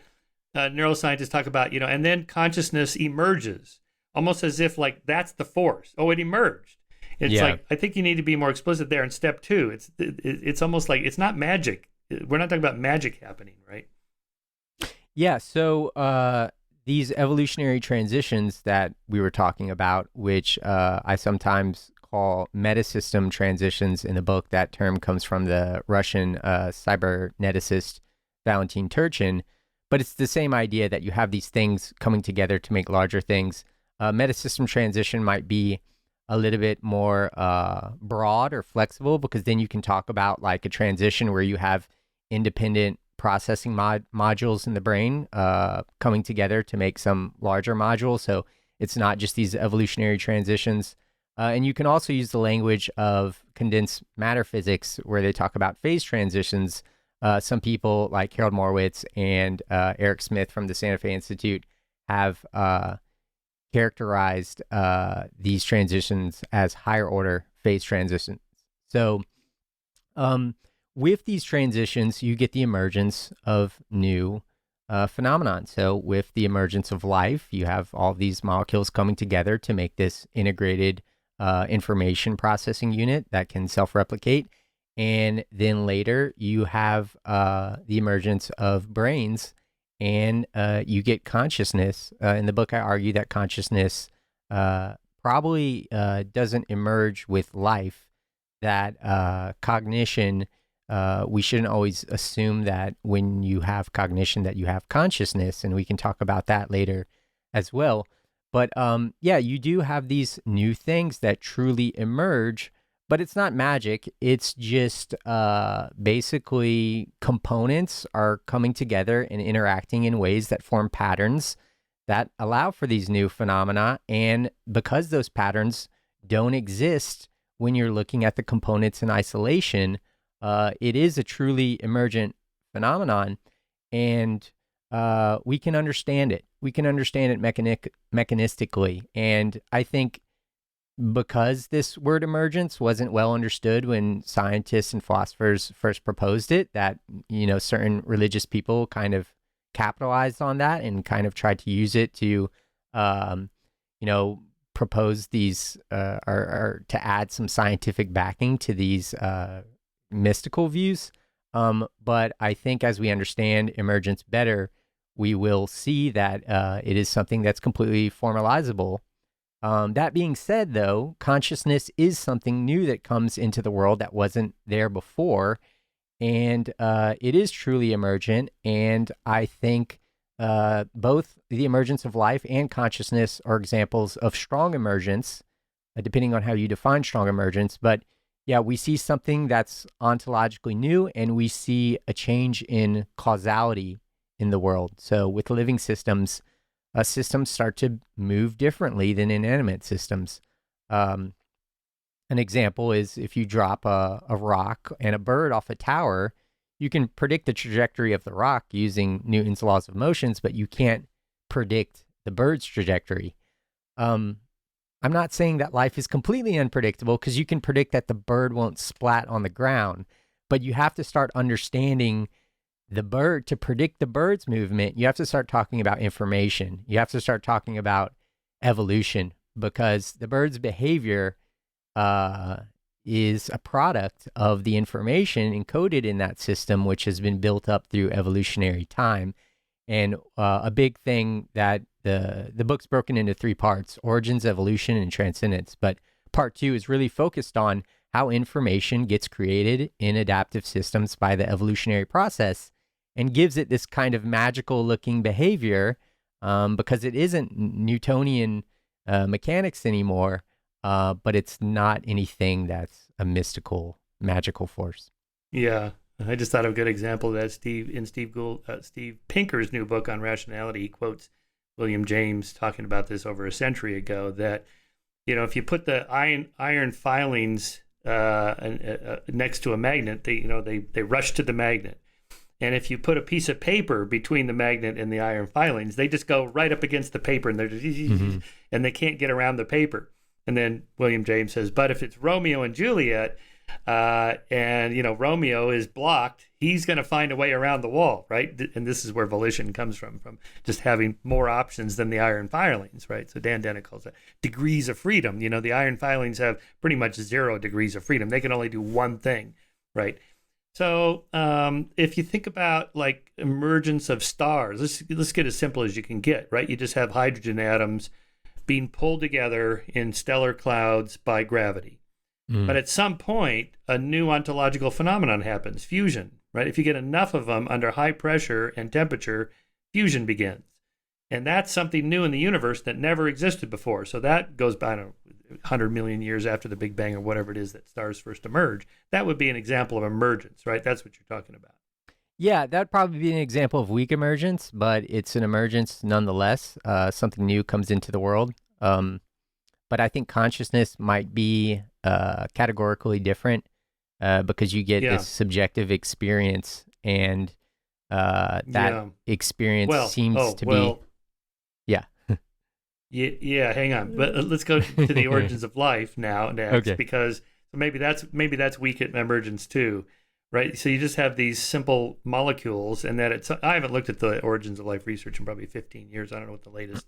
neuroscientists talk about, and then consciousness emerges, almost as if like that's the force. Oh, it emerged. It's like, I think you need to be more explicit there in step 2. It's almost like it's not magic. We're not talking about magic happening, right? Yeah, so these evolutionary transitions that we were talking about, which I sometimes call metasystem transitions in the book, that term comes from the Russian cyberneticist Valentin Turchin, but it's the same idea that you have these things coming together to make larger things. Metasystem transition might be a little bit more broad or flexible, because then you can talk about like a transition where you have independent processing modules in the brain coming together to make some larger module. So it's not just these evolutionary transitions. And you can also use the language of condensed matter physics, where they talk about phase transitions. Some people like Harold Morowitz and Eric Smith from the Santa Fe Institute have characterized these transitions as higher order phase transitions. So with these transitions, you get the emergence of new phenomenon. So with the emergence of life, you have all these molecules coming together to make this integrated information processing unit that can self-replicate. And then later you have the emergence of brains, and you get consciousness. In the book, I argue that consciousness probably doesn't emerge with life, that cognition, we shouldn't always assume that when you have cognition that you have consciousness, and we can talk about that later as well. But yeah, you do have these new things that truly emerge, but it's not magic. It's just basically components are coming together and interacting in ways that form patterns that allow for these new phenomena. And because those patterns don't exist when you're looking at the components in isolation, it is a truly emergent phenomenon, and we can understand it. We can understand it mechanistically. And I think because this word emergence wasn't well understood when scientists and philosophers first proposed it, that, you know, certain religious people kind of capitalized on that and kind of tried to use it to, you know, propose these or to add some scientific backing to these mystical views. But I think as we understand emergence better, we will see that it is something that's completely formalizable. That being said, though, consciousness is something new that comes into the world that wasn't there before, and it is truly emergent. And I think both the emergence of life and consciousness are examples of strong emergence, depending on how you define strong emergence. But yeah, we see something that's ontologically new, and we see a change in causality in the world. So with living systems, systems start to move differently than inanimate systems. An example is if you drop a rock and a bird off a tower, you can predict the trajectory of the rock using Newton's laws of motions, but you can't predict the bird's trajectory. I'm not saying that life is completely unpredictable, because you can predict that the bird won't splat on the ground, but you have to start understanding the bird. To predict the bird's movement, you have to start talking about information. You have to start talking about evolution, because the bird's behavior is a product of the information encoded in that system, which has been built up through evolutionary time. And a big thing that the book's broken into 3 parts: origins, evolution, and transcendence. But part 2 is really focused on how information gets created in adaptive systems by the evolutionary process, and gives it this kind of magical looking behavior, because it isn't Newtonian mechanics anymore, but it's not anything that's a mystical, magical force. Yeah, I just thought of a good example of that. Steve Pinker's new book on rationality, he quotes William James talking about this over a century ago, that, you know, if you put the iron filings next to a magnet, they rush to the magnet. And if you put a piece of paper between the magnet and the iron filings, they just go right up against the paper, and they're just, and they can't get around the paper. And then William James says, but if it's Romeo and Juliet, and, you know, Romeo is blocked, he's going to find a way around the wall, right? And this is where volition comes from just having more options than the iron filings, right? So Dan Dennett calls it degrees of freedom. You know, the iron filings have pretty much 0 degrees of freedom. They can only do one thing, right? So if you think about like emergence of stars, let's get as simple as you can get, right? You just have hydrogen atoms being pulled together in stellar clouds by gravity. But at some point, a new ontological phenomenon happens, fusion, right? If you get enough of them under high pressure and temperature, fusion begins. And that's something new in the universe that never existed before. So that goes by, 100 million years after the Big Bang or whatever it is that stars first emerge. That would be an example of emergence, right? That's what you're talking about. Yeah, that'd probably be an example of weak emergence, but it's an emergence nonetheless. Something new comes into the world. But I think consciousness might be categorically different because you get this subjective experience, and that experience seems to be. Yeah. Yeah, hang on. But let's go to the origins of life next, okay. Because maybe that's weak at emergence too, right? So you just have these simple molecules, and that I haven't looked at the origins of life research in probably 15 years. I don't know what the latest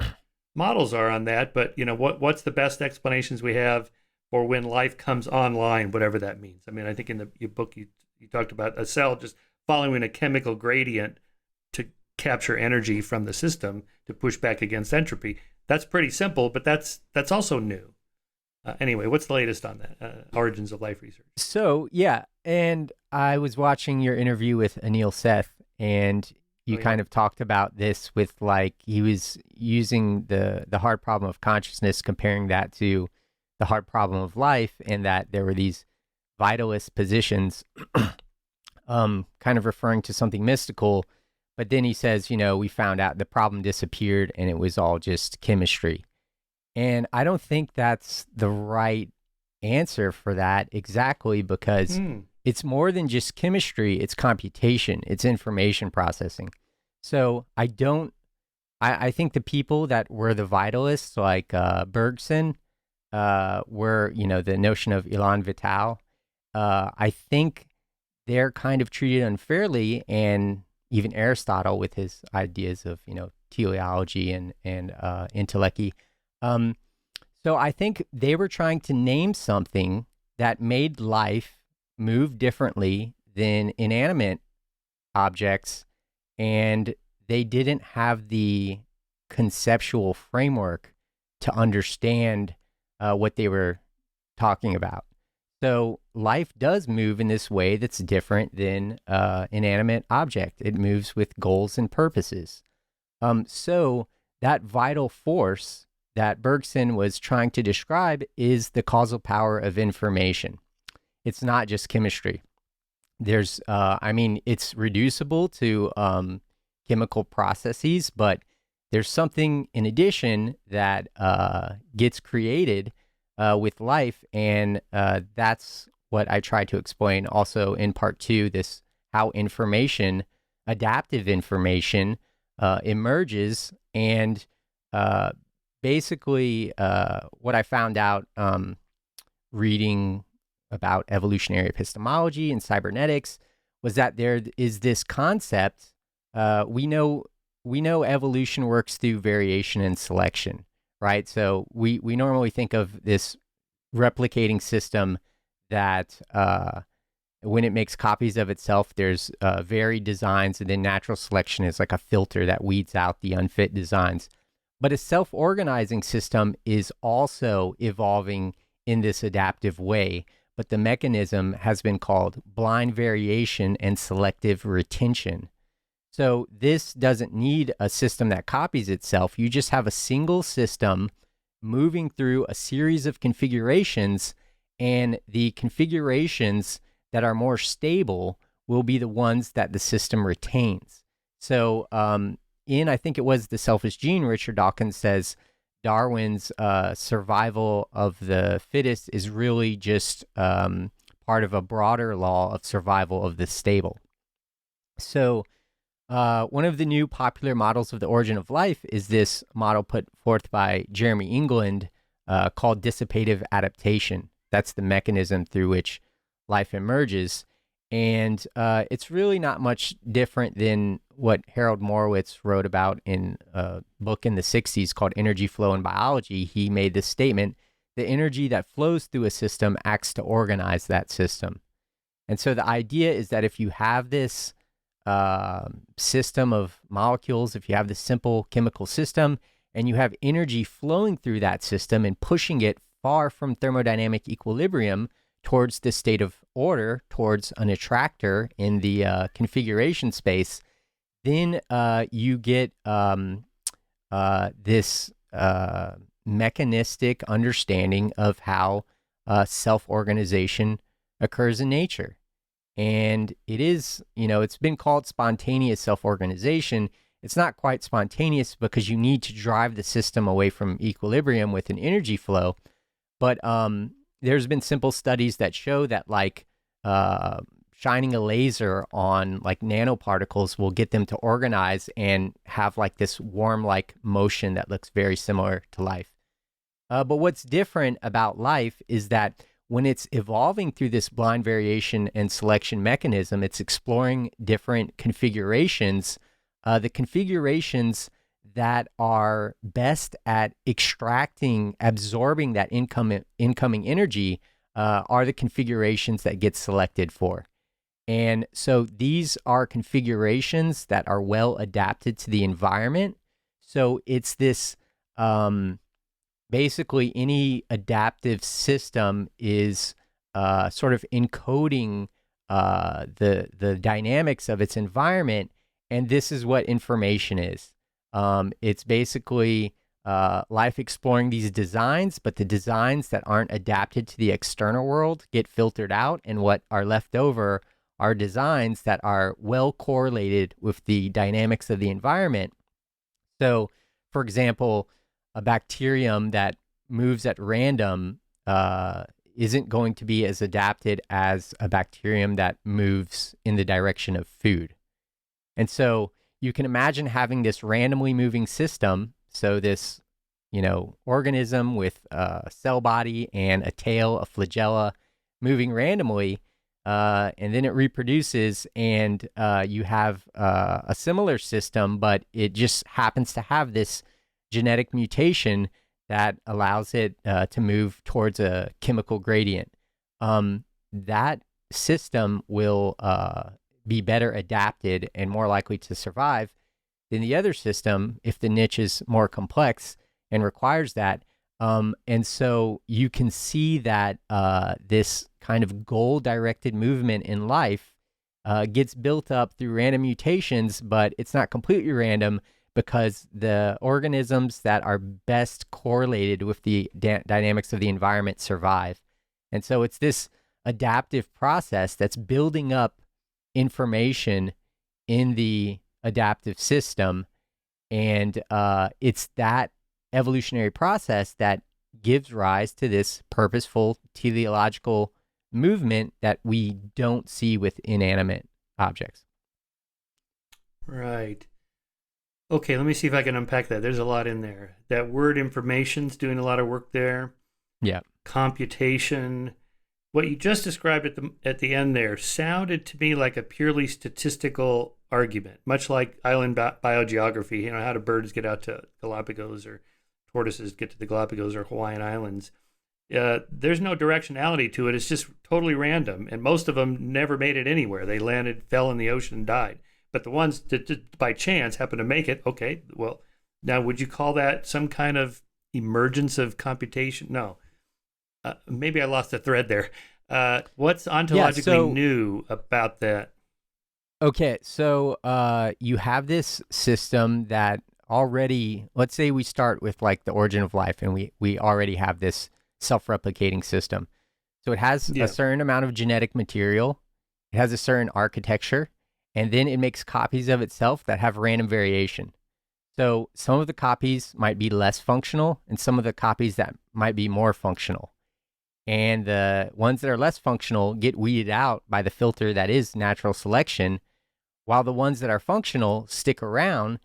models are on that, but what's the best explanations we have for when life comes online, whatever that means. I mean, I think in your book you talked about a cell just following a chemical gradient to capture energy from the system to push back against entropy. That's pretty simple, but that's also new. Anyway, what's the latest on that origins of life research? So yeah, and I was watching your interview with Anil Seth, and you kind of talked about this with he was using the hard problem of consciousness, comparing that to the hard problem of life, and that there were these vitalist positions, kind of referring to something mystical. But then he says, we found out the problem disappeared and it was all just chemistry. And I don't think that's the right answer for that exactly, because it's more than just chemistry. It's computation. It's information processing. So I think the people that were the vitalists, like Bergson, were, the notion of Elan Vital. I think they're kind of treated unfairly, and even Aristotle with his ideas of, teleology and intellechy. So I think they were trying to name something that made life move differently than inanimate objects, and they didn't have the conceptual framework to understand what they were talking about. So life does move in this way that's different than inanimate object. It moves with goals and purposes. So that vital force that Bergson was trying to describe is the causal power of information. It's not just chemistry. There's, it's reducible to chemical processes, but there's something in addition that gets created with life, and that's what I try to explain also in part 2, this how information, adaptive information, emerges. And basically what I found out reading about evolutionary epistemology and cybernetics was that there is this concept. We know evolution works through variation and selection, right? So we normally think of this replicating system that when it makes copies of itself, there's varied designs, and then natural selection is like a filter that weeds out the unfit designs. But a self-organizing system is also evolving in this adaptive way, but the mechanism has been called blind variation and selective retention. So this doesn't need a system that copies itself. You just have a single system moving through a series of configurations, and the configurations that are more stable will be the ones that the system retains. So I think it was The Selfish Gene, Richard Dawkins says Darwin's survival of the fittest is really just part of a broader law of survival of the stable. So one of the new popular models of the origin of life is this model put forth by Jeremy England called dissipative adaptation. That's the mechanism through which life emerges. And it's really not much different than what Harold Morowitz wrote about in a book in the 60s called Energy Flow in Biology. He made this statement: the energy that flows through a system acts to organize that system. And so the idea is that if you have this system of molecules, if you have this simple chemical system, and you have energy flowing through that system and pushing it far from thermodynamic equilibrium towards the state of order, towards an attractor in the configuration space, then you get this mechanistic understanding of how self-organization occurs in nature. And it is, it's been called spontaneous self-organization. It's not quite spontaneous because you need to drive the system away from equilibrium with an energy flow. But there's been simple studies that show that shining a laser on like nanoparticles will get them to organize and have like this worm-like motion that looks very similar to life. But what's different about life is that when it's evolving through this blind variation and selection mechanism, it's exploring different configurations. The configurations that are best at absorbing that incoming energy are the configurations that get selected for. And so these are configurations that are well adapted to the environment. So it's this, basically any adaptive system is sort of encoding the dynamics of its environment. And this is what information is. It's basically life exploring these designs, but the designs that aren't adapted to the external world get filtered out, and what are left over are designs that are well correlated with the dynamics of the environment. So, for example, a bacterium that moves at random isn't going to be as adapted as a bacterium that moves in the direction of food. And so you can imagine having this randomly moving system. So this, organism with a cell body and a tail, a flagella, moving randomly, and then it reproduces, and you have a similar system, but it just happens to have this genetic mutation that allows it to move towards a chemical gradient. That system will be better adapted and more likely to survive than the other system if the niche is more complex and requires that. And so you can see that this kind of goal-directed movement in life gets built up through random mutations, but it's not completely random because the organisms that are best correlated with the dynamics of the environment survive. And so it's this adaptive process that's building up information in the adaptive system, and it's that evolutionary process that gives rise to this purposeful teleological movement that we don't see with inanimate objects. Right. Okay, let me see if I can unpack that. There's a lot in there. That word information's doing a lot of work there. Yeah. Computation. What you just described at the end there sounded to me like a purely statistical argument, much like island biogeography. How do birds get out to Galapagos, or tortoises get to the Galapagos or Hawaiian Islands? There's no directionality to it. It's just totally random, and most of them never made it anywhere. They landed, fell in the ocean, and died. But the ones that by chance happen to make it, okay, well, now would you call that some kind of emergence of computation? No. Maybe I lost the thread there. What's ontologically new about that? Okay, so you have this system that already, let's say we start with like the origin of life, and we already have this self-replicating system. So it has a certain amount of genetic material, it has a certain architecture, and then it makes copies of itself that have random variation. So some of the copies might be less functional, and some of the copies that might be more functional. And the ones that are less functional get weeded out by the filter that is natural selection, while the ones that are functional stick around.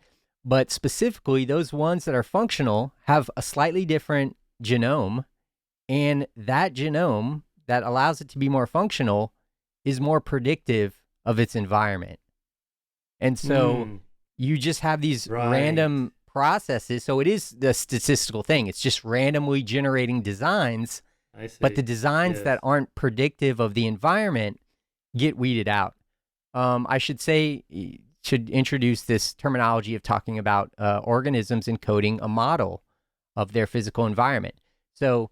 But specifically, those ones that are functional have a slightly different genome, and that genome that allows it to be more functional is more predictive of its environment. And so you just have these random processes. So it is the statistical thing. It's just randomly generating designs. I see. But the designs that aren't predictive of the environment get weeded out. I should introduce this terminology of talking about organisms encoding a model of their physical environment. So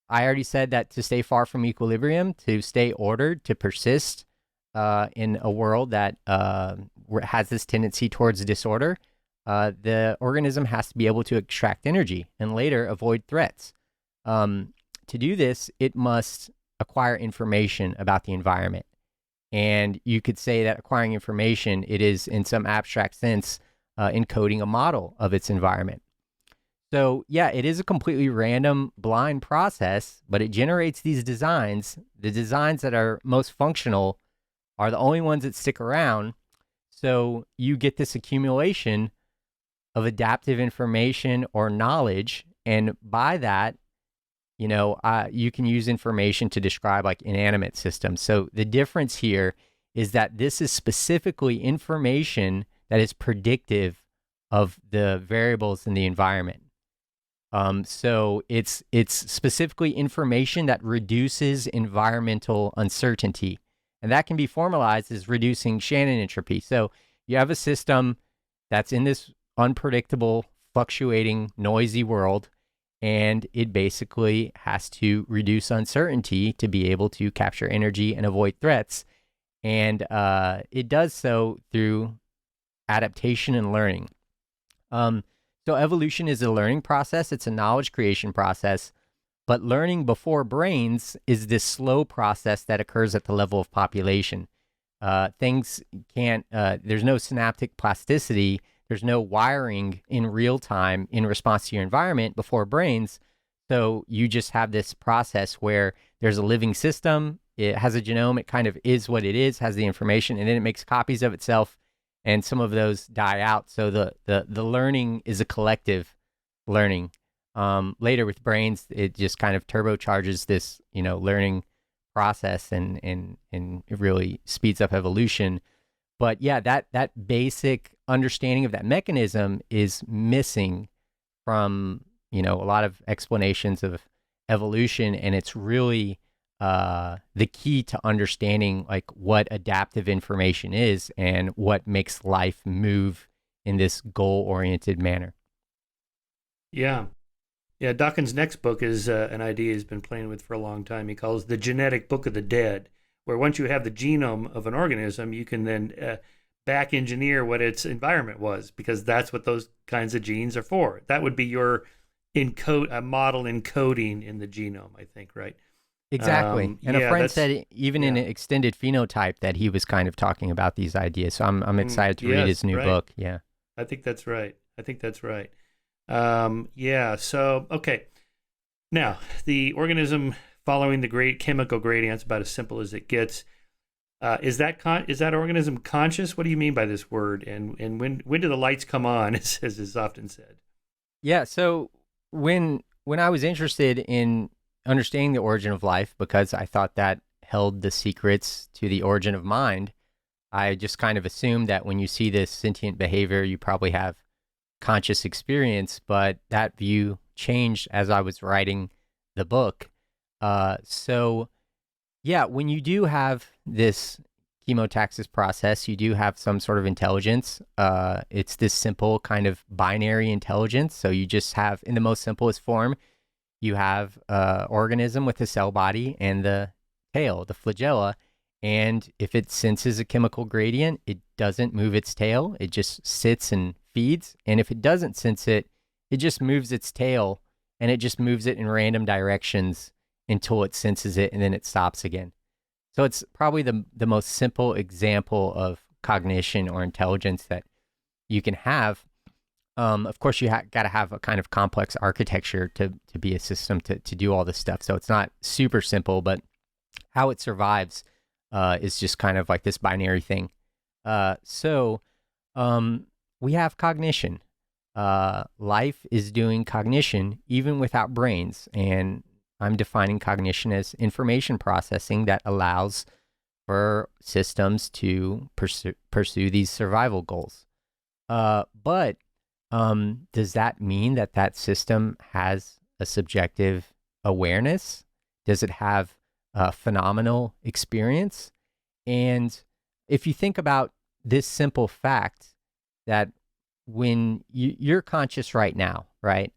I already said that to stay far from equilibrium, to stay ordered, to persist in a world that has this tendency towards disorder, the organism has to be able to extract energy and later avoid threats. To do this, it must acquire information about the environment. And you could say that acquiring information, it is in some abstract sense encoding a model of its environment. So yeah, it is a completely random, blind process, but it generates these designs. The designs that are most functional are the only ones that stick around. So you get this accumulation of adaptive information or knowledge. And by that, you can use information to describe like inanimate systems. So the difference here is that this is specifically information that is predictive of the variables in the environment. So it's specifically information that reduces environmental uncertainty. And that can be formalized as reducing Shannon entropy. So you have a system that's in this unpredictable, fluctuating, noisy world, and it basically has to reduce uncertainty to be able to capture energy and avoid threats. And it does so through adaptation and learning. So evolution is a learning process. It's a knowledge creation process. But learning before brains is this slow process that occurs at the level of population. Things can't, there's no synaptic plasticity. There's no wiring in real time in response to your environment before brains. So you just have this process where there's a living system. It has a genome. It kind of is what it is, has the information, and then it makes copies of itself. And some of those die out. So the learning is a collective learning. Later with brains, it just kind of turbocharges this, learning process and it really speeds up evolution. But yeah, that basic understanding of that mechanism is missing from, a lot of explanations of evolution. And it's really the key to understanding like what adaptive information is and what makes life move in this goal-oriented manner. Yeah. Yeah, Dawkins' next book is an idea he's been playing with for a long time. He calls the genetic book of the dead, where once you have the genome of an organism, you can then back engineer what its environment was, because that's what those kinds of genes are for. That would be your model encoding in the genome, I think, right? Exactly. And a friend said even in an extended phenotype that he was kind of talking about these ideas. So I'm excited to read his new book. Yeah. I think that's right. So, okay. Now, the organism following the great chemical gradient, about as simple as it gets. Is that organism conscious? What do you mean by this word? And when do the lights come on, as is often said? Yeah. So when I was interested in understanding the origin of life, because I thought that held the secrets to the origin of mind, I just kind of assumed that when you see this sentient behavior, you probably have conscious experience, but that view changed as I was writing the book. So yeah, when you do have this chemotaxis process, you do have some sort of intelligence. It's this simple kind of binary intelligence. So you just have, in the most simplest form, you have an organism with a cell body and the tail, the flagella. And if it senses a chemical gradient, it doesn't move its tail. It just sits and feeds. And if it doesn't sense it, it just moves its tail, and it just moves it in random directions until it senses it, and then it stops again. So it's probably the most simple example of cognition or intelligence that you can have. Of course, you got to have a kind of complex architecture to be a system to do all this stuff. So it's not super simple, but how it survives is just kind of like this binary thing. So we have cognition. Life is doing cognition even without brains. And I'm defining cognition as information processing that allows for systems to pursue these survival goals. But does that mean that system has a subjective awareness? Does it have a phenomenal experience? And if you think about this simple fact that when you're conscious right now, right?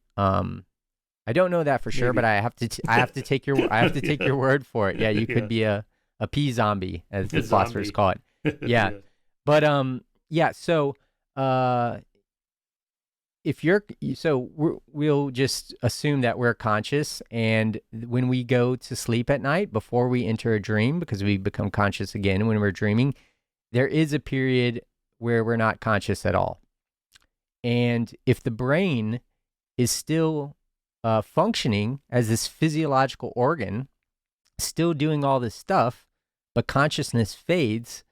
I don't know that for sure, but I have to take your word for it. Yeah, you could be a pea zombie, as the philosophers call it. Yeah. But yeah, so if you're so we'll just assume that we're conscious, and when we go to sleep at night before we enter a dream, because we become conscious again when we're dreaming, there is a period where we're not conscious at all. And if the brain is still functioning as this physiological organ, still doing all this stuff, but consciousness fades,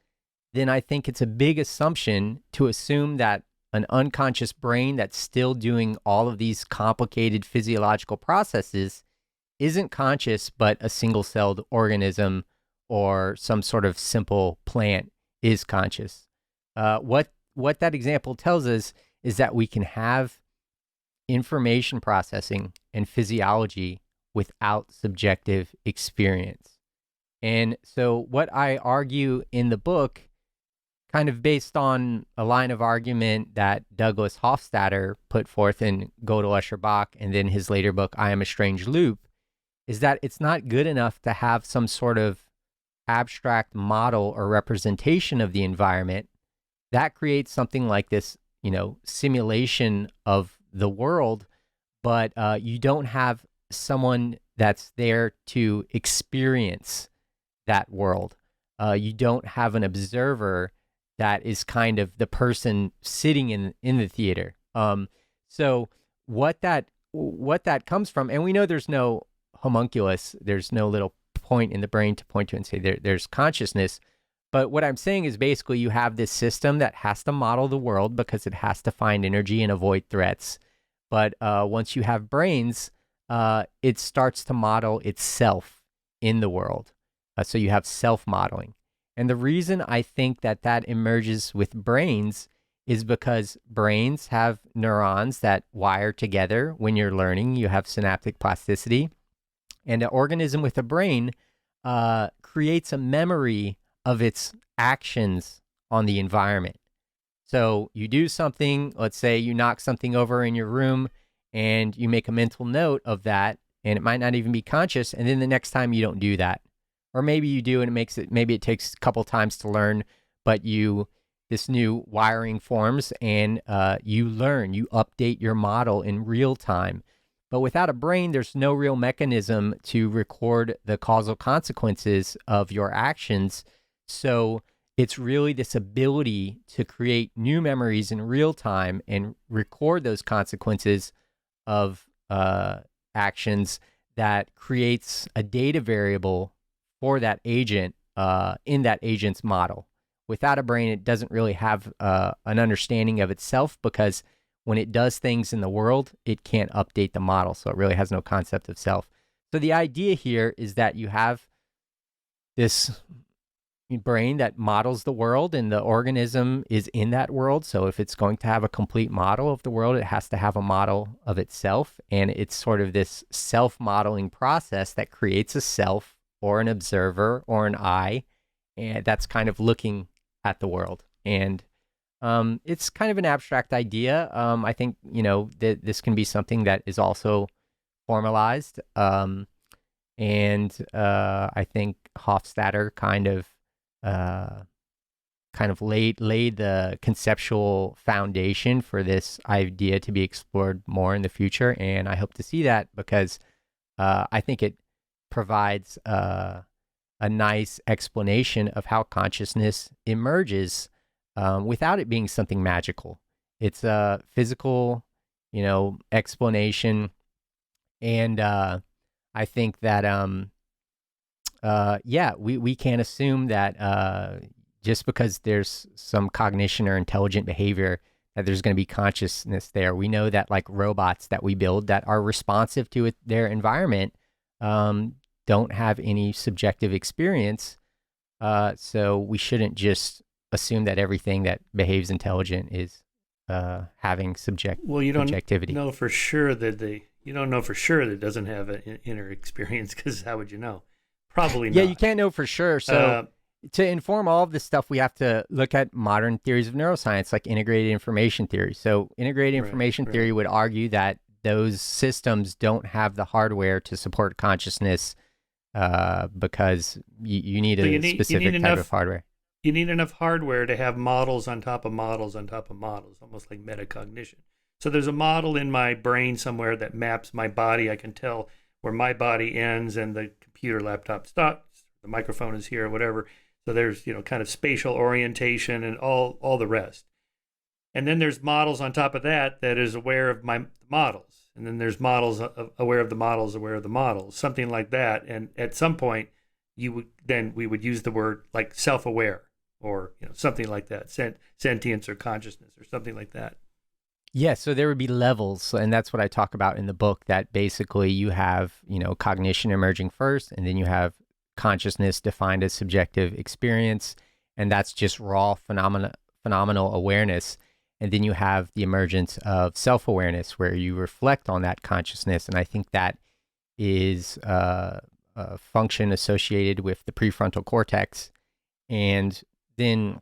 then I think it's a big assumption to assume that an unconscious brain that's still doing all of these complicated physiological processes isn't conscious, but a single-celled organism or some sort of simple plant is conscious. What that example tells us is that we can have information processing and physiology without subjective experience. And so what I argue in the book, kind of based on a line of argument that Douglas Hofstadter put forth in Gödel, Escher, Bach, and then his later book, I Am a Strange Loop, is that it's not good enough to have some sort of abstract model or representation of the environment. That creates something like this, simulation of the world, but you don't have someone that's there to experience that world. You don't have an observer that is kind of the person sitting in the theater. So what that comes from, and we know there's no homunculus, there's no little point in the brain to point to and say there's consciousness. But what I'm saying is basically you have this system that has to model the world because it has to find energy and avoid threats. But once you have brains, it starts to model itself in the world. So you have self-modeling. And the reason I think that emerges with brains is because brains have neurons that wire together when you're learning. You have synaptic plasticity. And an organism with a brain creates a memory of its actions on the environment. So you do something, let's say you knock something over in your room, and you make a mental note of that, and it might not even be conscious, and then the next time you don't do that. Or maybe you do, and maybe it takes a couple times to learn, but this new wiring forms, and you learn, you update your model in real time. But without a brain, there's no real mechanism to record the causal consequences of your actions. So it's really this ability to create new memories in real time and record those consequences of actions that creates a data variable for that agent in that agent's model. Without a brain, it doesn't really have an understanding of itself, because when it does things in the world, it can't update the model, so it really has no concept of self. So the idea here is that you have this brain that models the world, and the organism is in that world. So if it's going to have a complete model of the world, it has to have a model of itself. And it's sort of this self-modeling process that creates a self or an observer or an I, and that's kind of looking at the world. And it's kind of an abstract idea. I think, that this can be something that is also formalized. And I think Hofstadter kind of laid the conceptual foundation for this idea to be explored more in the future. And I hope to see that, because I think it provides a nice explanation of how consciousness emerges without it being something magical. It's a physical, explanation. And I think that, we can't assume that just because there's some cognition or intelligent behavior that there's going to be consciousness there. We know that like robots that we build that are responsive to their environment don't have any subjective experience. So we shouldn't just assume that everything that behaves intelligent is having subjectivity. Know for sure that you don't know for sure that it doesn't have an inner experience, because how would you know? Probably not. Yeah, you can't know for sure. So to inform all of this stuff, we have to look at modern theories of neuroscience, like integrated information theory. So integrated information theory would argue that those systems don't have the hardware to support consciousness because you need specific type of hardware. You need enough hardware to have models on top of models on top of models, almost like metacognition. So there's a model in my brain somewhere that maps my body. I can tell where my body ends and the computer laptop stops. The microphone is here, whatever. So there's, kind of spatial orientation and all the rest. And then there's models on top of that is aware of my models. And then there's models aware of the models, aware of the models, something like that. And at some point, we would use the word like self-aware or something like that, sentience or consciousness or something like that. Yeah, so there would be levels, and that's what I talk about in the book, that basically you have, cognition emerging first, and then you have consciousness defined as subjective experience, and that's just raw phenomenal awareness. And then you have the emergence of self-awareness, where you reflect on that consciousness, and I think that is a function associated with the prefrontal cortex. And then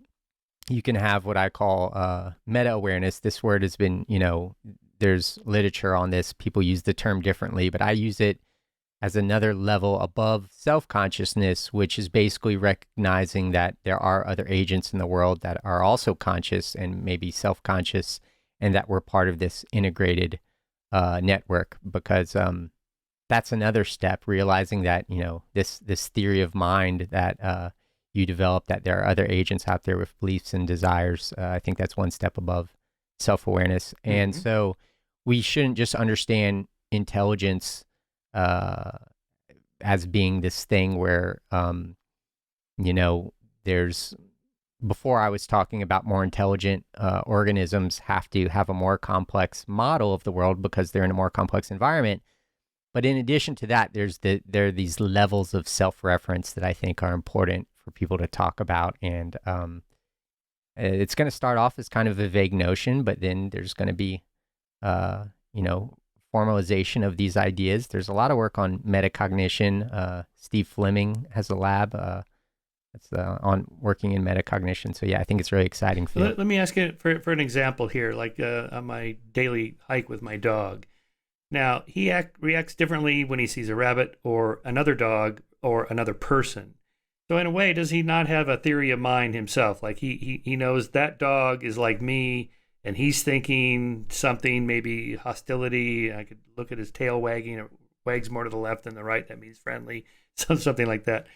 you can have what I call meta-awareness. This word has been, there's literature on this. People use the term differently, but I use it as another level above self-consciousness, which is basically recognizing that there are other agents in the world that are also conscious and maybe self-conscious, and that we're part of this integrated network. Because that's another step, realizing that, this theory of mind that you develop, that there are other agents out there with beliefs and desires. I think that's one step above self-awareness. Mm-hmm. And so we shouldn't just understand intelligence as being this thing where, there's, before I was talking about more intelligent organisms have to have a more complex model of the world because they're in a more complex environment. But in addition to that, there are these levels of self-reference that I think are important for people to talk about. And it's going to start off as kind of a vague notion, but then there's going to be, formalization of these ideas. There's a lot of work on metacognition. Steve Fleming has a lab that's on working in metacognition. So yeah, I think it's really exciting field. Let me ask you for an example here, like on my daily hike with my dog. Now, he reacts differently when he sees a rabbit or another dog or another person. So in a way, does he not have a theory of mind himself? Like he knows that dog is like me, and he's thinking something, maybe hostility. I could look at his tail wagging. It wags more to the left than the right. That means friendly, something like that.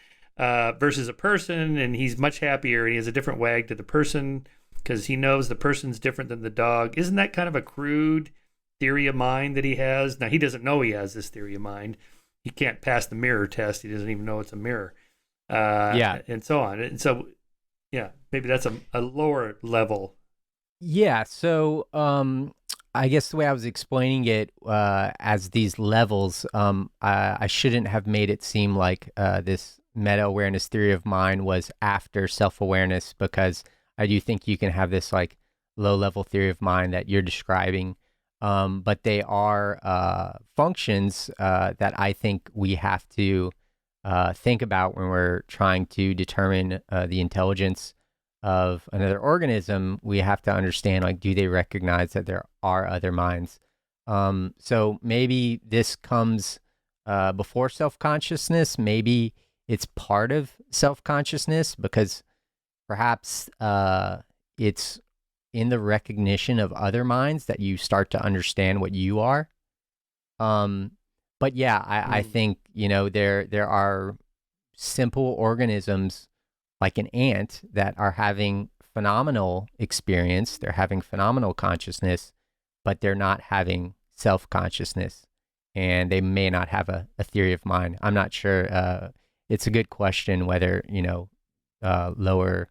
Versus a person, and he's much happier, and he has a different wag to the person because he knows the person's different than the dog. Isn't that kind of a crude theory of mind that he has? Now, he doesn't know he has this theory of mind. He can't pass the mirror test. He doesn't even know it's a mirror. And so on. And so, yeah, maybe that's a lower level. Yeah. So, I guess the way I was explaining it as these levels, I shouldn't have made it seem like this meta-awareness theory of mind was after self-awareness, because I do think you can have this like low-level theory of mind that you're describing. But they are functions that I think we have to think about when we're trying to determine the intelligence of another organism. We have to understand, like, do they recognize that there are other minds? So maybe this comes before self-consciousness. Maybe it's part of self-consciousness, because perhaps it's in the recognition of other minds that you start to understand what you are. But yeah, I think, there are simple organisms like an ant that are having phenomenal experience. They're having phenomenal consciousness, but they're not having self-consciousness, and they may not have a theory of mind. I'm not sure. It's a good question whether, lower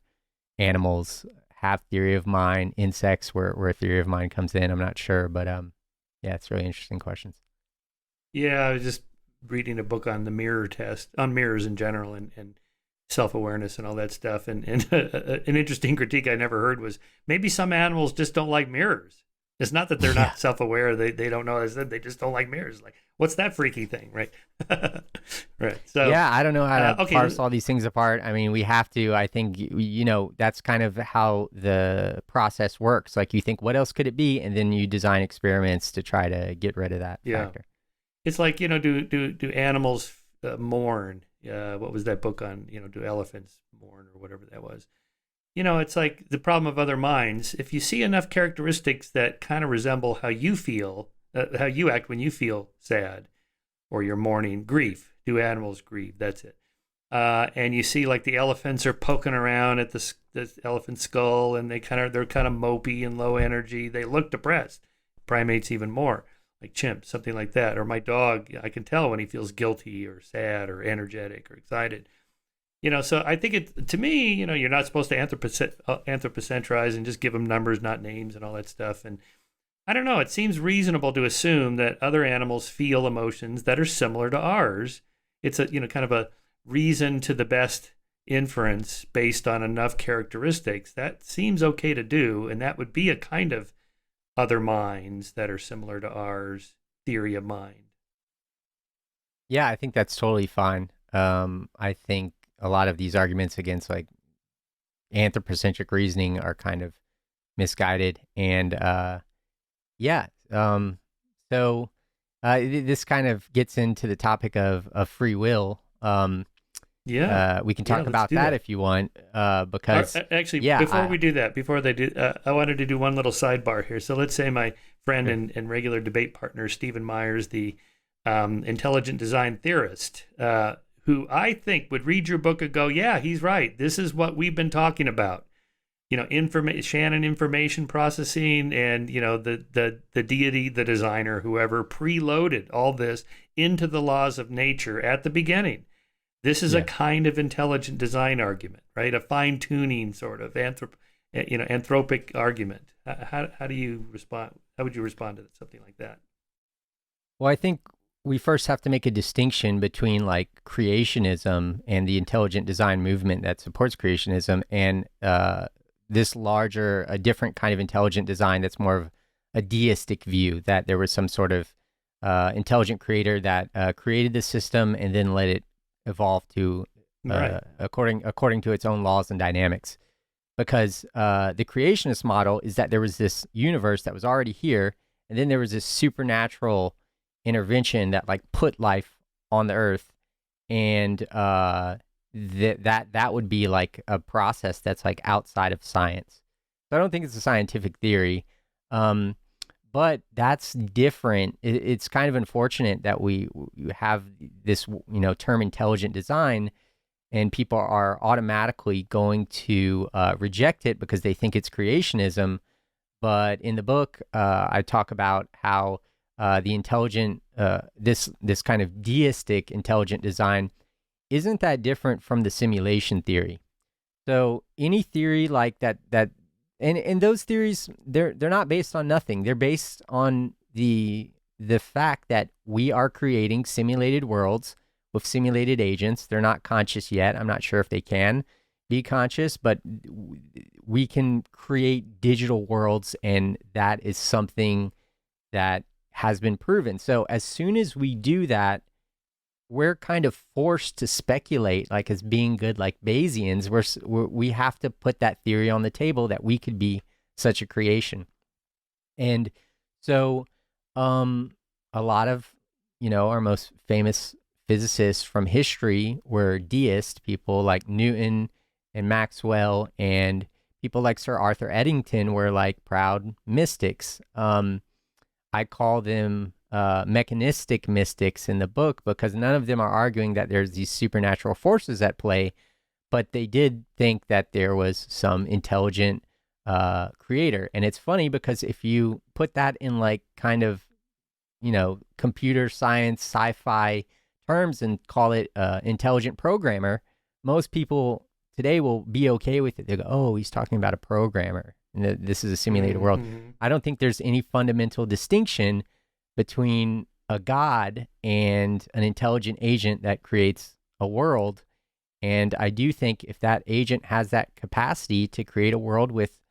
animals have theory of mind, insects where theory of mind comes in. I'm not sure, but yeah, it's really interesting questions. Yeah, I was just reading a book on the mirror test, on mirrors in general, and self-awareness and all that stuff. And an interesting critique I never heard was maybe some animals just don't like mirrors. It's not that they're not self-aware; they don't know. They just don't like mirrors. Like, what's that freaky thing, right? Right. So yeah, I don't know how to parse all these things apart. I mean, we have to. I think that's kind of how the process works. Like, you think, what else could it be, and then you design experiments to try to get rid of that factor. It's like, do animals mourn? What was that book on? Do elephants mourn or whatever that was? it's like the problem of other minds. If you see enough characteristics that kind of resemble how you feel, how you act when you feel sad or you're mourning, grief. Do animals grieve? That's it. And you see like the elephants are poking around at the elephant skull, and they're kind of mopey and low energy. They look depressed. Primates even more, like chimps, something like that. Or my dog, I can tell when he feels guilty or sad or energetic or excited. So I think to me, you're not supposed to anthropocentrize and just give them numbers, not names, and all that stuff. And I don't know. It seems reasonable to assume that other animals feel emotions that are similar to ours. It's a kind of a reason to the best inference based on enough characteristics. That seems okay to do, and that would be a kind of other minds that are similar to ours theory of mind. Yeah, I think that's totally fine. I think a lot of these arguments against like anthropocentric reasoning are kind of misguided, and yeah. So this kind of gets into the topic of free will. We can talk about that if you want, because actually, before we do that, before they do, I wanted to do one little sidebar here. So let's say my friend and regular debate partner, Stephen Myers, the intelligent design theorist, who I think would read your book and go, yeah, he's right. This is what we've been talking about. Shannon information processing, and the deity, the designer, whoever preloaded all this into the laws of nature at the beginning. This is a kind of intelligent design argument, right? A fine tuning sort of anthropic argument. How do you respond? How would you respond to something like that? Well, I think we first have to make a distinction between like creationism and the intelligent design movement that supports creationism, and this larger, a different kind of intelligent design that's more of a deistic view, that there was some sort of intelligent creator that created the system and then let it evolve to according to its own laws and dynamics. Because the creationist model is that there was this universe that was already here, and then there was this supernatural intervention that like put life on the earth, and that would be like a process that's like outside of science. So I don't think it's a scientific theory, but that's different. It's kind of unfortunate that we have this term intelligent design, and people are automatically going to reject it because they think it's creationism. But in the book, I talk about how the intelligent, this kind of deistic intelligent design isn't that different from the simulation theory. So any theory like that, and those theories, they're not based on nothing. They're based on the fact that we are creating simulated worlds with simulated agents. They're not conscious yet. I'm not sure if they can be conscious, but we can create digital worlds, and that is something that has been proven. So as soon as we do that, we're kind of forced to speculate, like as being good, like Bayesians. We have to put that theory on the table that we could be such a creation. And so a lot of, our most famous physicists from history were deist, people like Newton and Maxwell, and people like Sir Arthur Eddington were like proud mystics. I call them mechanistic mystics in the book because none of them are arguing that there's these supernatural forces at play, but they did think that there was some intelligent creator. And it's funny because if you put that in like kind of, computer science, sci-fi terms and call it intelligent programmer, most people today will be okay with it. They go, oh, he's talking about a programmer, and this is a simulated world. I don't think there's any fundamental distinction between a god and an intelligent agent that creates a world. And I do think if that agent has that capacity to create a world with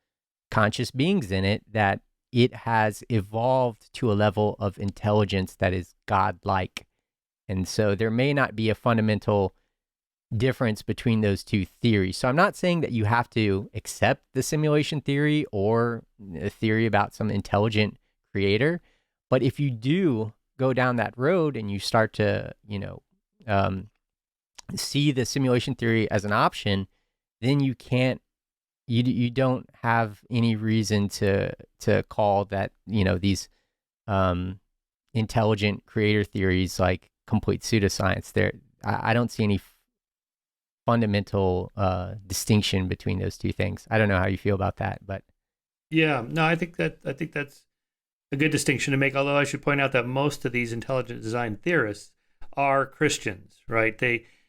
conscious beings in it, that it has evolved to a level of intelligence that is godlike. And so there may not be a fundamental difference between those two theories. So I'm not saying that you have to accept the simulation theory or a theory about some intelligent creator. But if you do go down that road and you start to, see the simulation theory as an option, then you can't you don't have any reason to call that, these intelligent creator theories like complete pseudoscience. I don't see any fundamental distinction between those two things. I don't know how you feel about that, but Yeah, no, I think that's a good distinction to make. Although I should point out that most of these intelligent design theorists are Christians, right?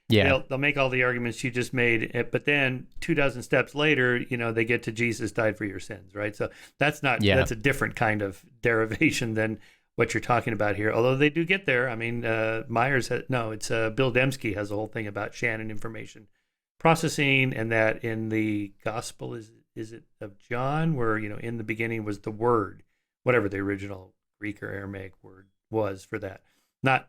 yeah, They'll make all the arguments you just made, but then 2 dozen steps later, they get to Jesus died for your sins, right? So yeah, that's a different kind of derivation than what you're talking about here. Although they do get there. I mean, it's Bill Dembski has a whole thing about Shannon information processing, and that in the Gospel is it of John, where in the beginning was the Word, whatever the original Greek or Aramaic word was for that. Not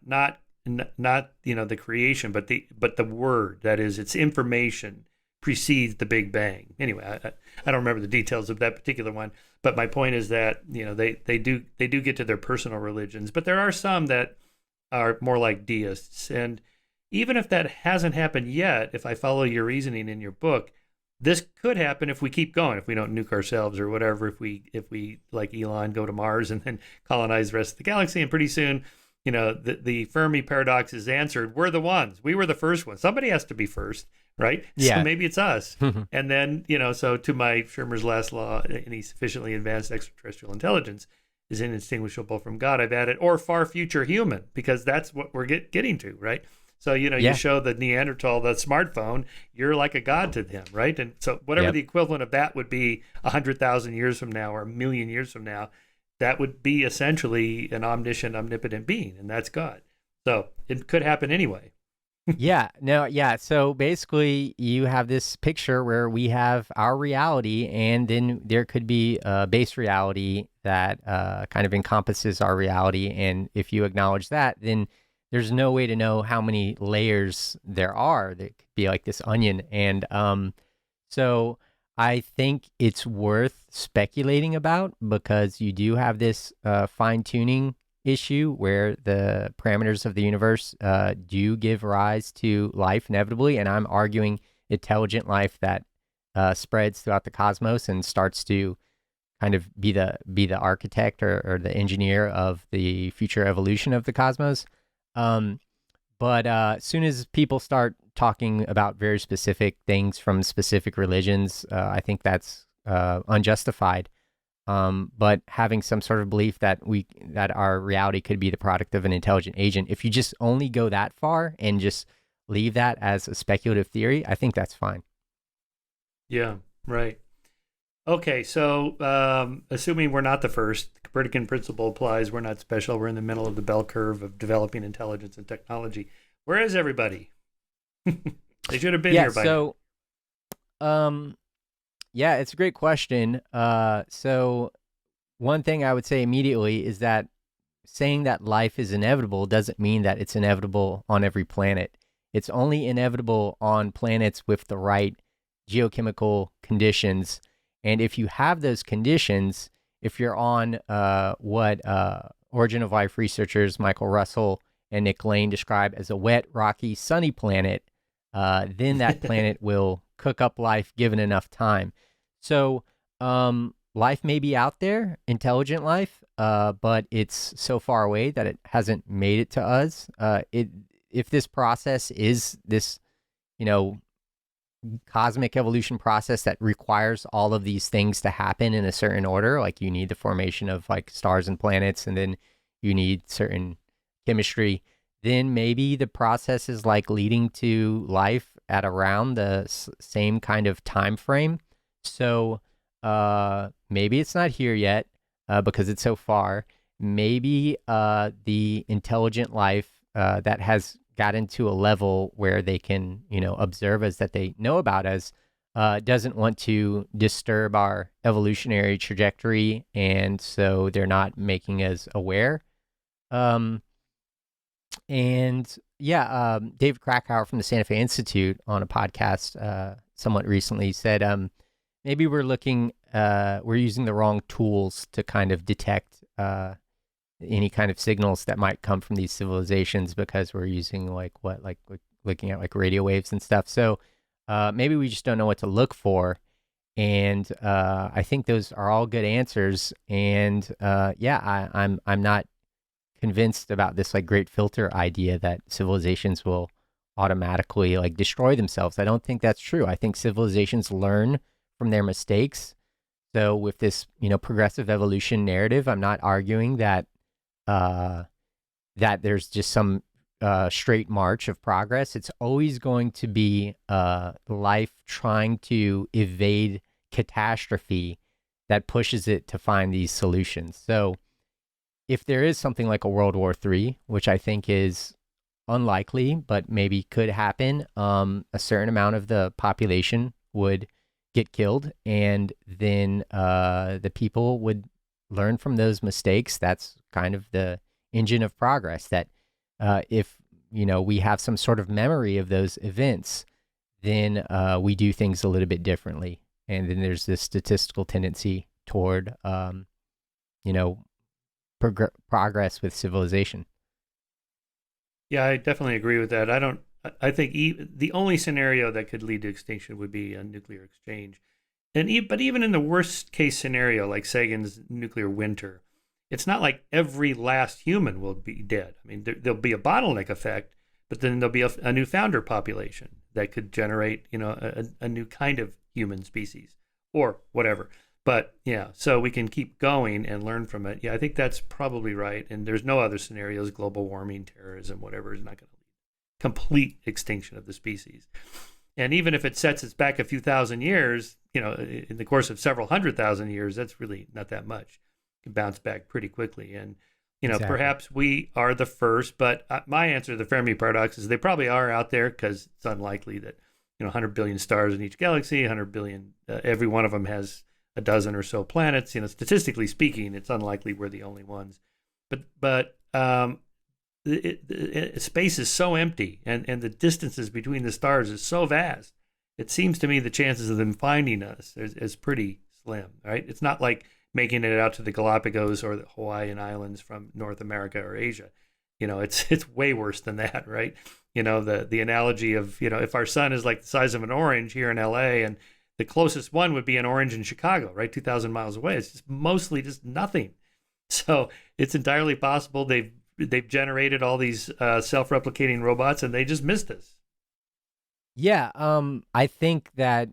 the creation, but the word, that is, its information precedes the Big Bang. Anyway, I don't remember the details of that particular one, but my point is that they do get to their personal religions, but there are some that are more like deists. And even if that hasn't happened yet, if I follow your reasoning in your book, this could happen if we keep going, if we don't nuke ourselves or whatever, if we like Elon go to Mars and then colonize the rest of the galaxy, and pretty soon the Fermi paradox is answered. We're the ones. We were the first ones. Somebody has to be first, right? yeah. So maybe it's us. And then, so to my Shermer's last law, any sufficiently advanced extraterrestrial intelligence is indistinguishable from God, I've added, or far future human, because that's what we're getting to, right? So, Yeah. you show the Neanderthal the smartphone, you're like a god to them, right? And so whatever Yep. the equivalent of that would be 100,000 years from now or a million years from now, that would be essentially an omniscient, omnipotent being, and that's God. So it could happen anyway. Yeah. So basically, you have this picture where we have our reality, and then there could be a base reality that kind of encompasses our reality. And if you acknowledge that, then there's no way to know how many layers there are. That could be like this onion. And so I think it's worth speculating about, because you do have this fine tuning issue where the parameters of the universe do give rise to life inevitably. And I'm arguing intelligent life that spreads throughout the cosmos and starts to kind of be the architect or the engineer of the future evolution of the cosmos. But as soon as people start talking about very specific things from specific religions, I think that's unjustified. But having some sort of belief that our reality could be the product of an intelligent agent, if you just only go that far and just leave that as a speculative theory, I think that's fine. Yeah, right. Okay, so assuming we're not the first, the Copernican principle applies. We're not special. We're in the middle of the bell curve of developing intelligence and technology. Where is everybody? They should have been here by now. So, yeah, it's a great question. So one thing I would say immediately is that saying that life is inevitable doesn't mean that it's inevitable on every planet. It's only inevitable on planets with the right geochemical conditions. And if you have those conditions, if you're on what Origin of Life researchers Michael Russell and Nick Lane describe as a wet, rocky, sunny planet, then that planet will cook up life given enough time. So life may be out there, intelligent life, but it's so far away that it hasn't made it to us. If this process is this, cosmic evolution process that requires all of these things to happen in a certain order, like you need the formation of like stars and planets, and then you need certain chemistry, then maybe the process is like leading to life at around the same kind of time frame. So maybe it's not here yet because it's so far. Maybe the intelligent life that has gotten to a level where they can, observe us, that they know about us, doesn't want to disturb our evolutionary trajectory, and so they're not making us aware. And yeah, David Krakauer from the Santa Fe Institute on a podcast somewhat recently said maybe we're using the wrong tools to kind of detect any kind of signals that might come from these civilizations, because we're using looking at like radio waves and stuff. So maybe we just don't know what to look for. And I think those are all good answers. And I'm not convinced about this like great filter idea that civilizations will automatically like destroy themselves. I don't think that's true. I think civilizations learn from their mistakes. So with this, progressive evolution narrative, I'm not arguing that uh, that there's just some straight march of progress. It's always going to be life trying to evade catastrophe that pushes it to find these solutions. So if there is something like a World War III, which I think is unlikely, but maybe could happen, a certain amount of the population would get killed, and then the people would learn from those mistakes. That's kind of the engine of progress. That if we have some sort of memory of those events, then we do things a little bit differently, and then there's this statistical tendency toward progress with civilization. Yeah, I definitely agree with that. I think the only scenario that could lead to extinction would be a nuclear exchange. But even in the worst case scenario, like Sagan's nuclear winter, it's not like every last human will be dead. I mean, there'll be a bottleneck effect, but then there'll be a new founder population that could generate, a new kind of human species or whatever. But yeah, so we can keep going and learn from it. Yeah, I think that's probably right. And there's no other scenarios, global warming, terrorism, whatever, is not going to lead to complete extinction of the species. And even if it sets us back a few thousand years, in the course of several 100,000 years, that's really not that much. It can bounce back pretty quickly. And, Exactly. perhaps we are the first, but my answer to the Fermi paradox is they probably are out there, because it's unlikely that, 100 billion stars in each galaxy, 100 billion, every one of them has a dozen or so planets. Statistically speaking, it's unlikely we're the only ones. But space is so empty, and the distances between the stars is so vast. It seems to me the chances of them finding us is pretty slim, right? It's not like making it out to the Galapagos or the Hawaiian Islands from North America or Asia. It's way worse than that, right? The analogy of, if our sun is like the size of an orange here in LA, and the closest one would be an orange in Chicago, right? 2,000 miles away. It's just mostly just nothing. So it's entirely possible they've generated all these self-replicating robots, and they just missed us. Yeah, I think that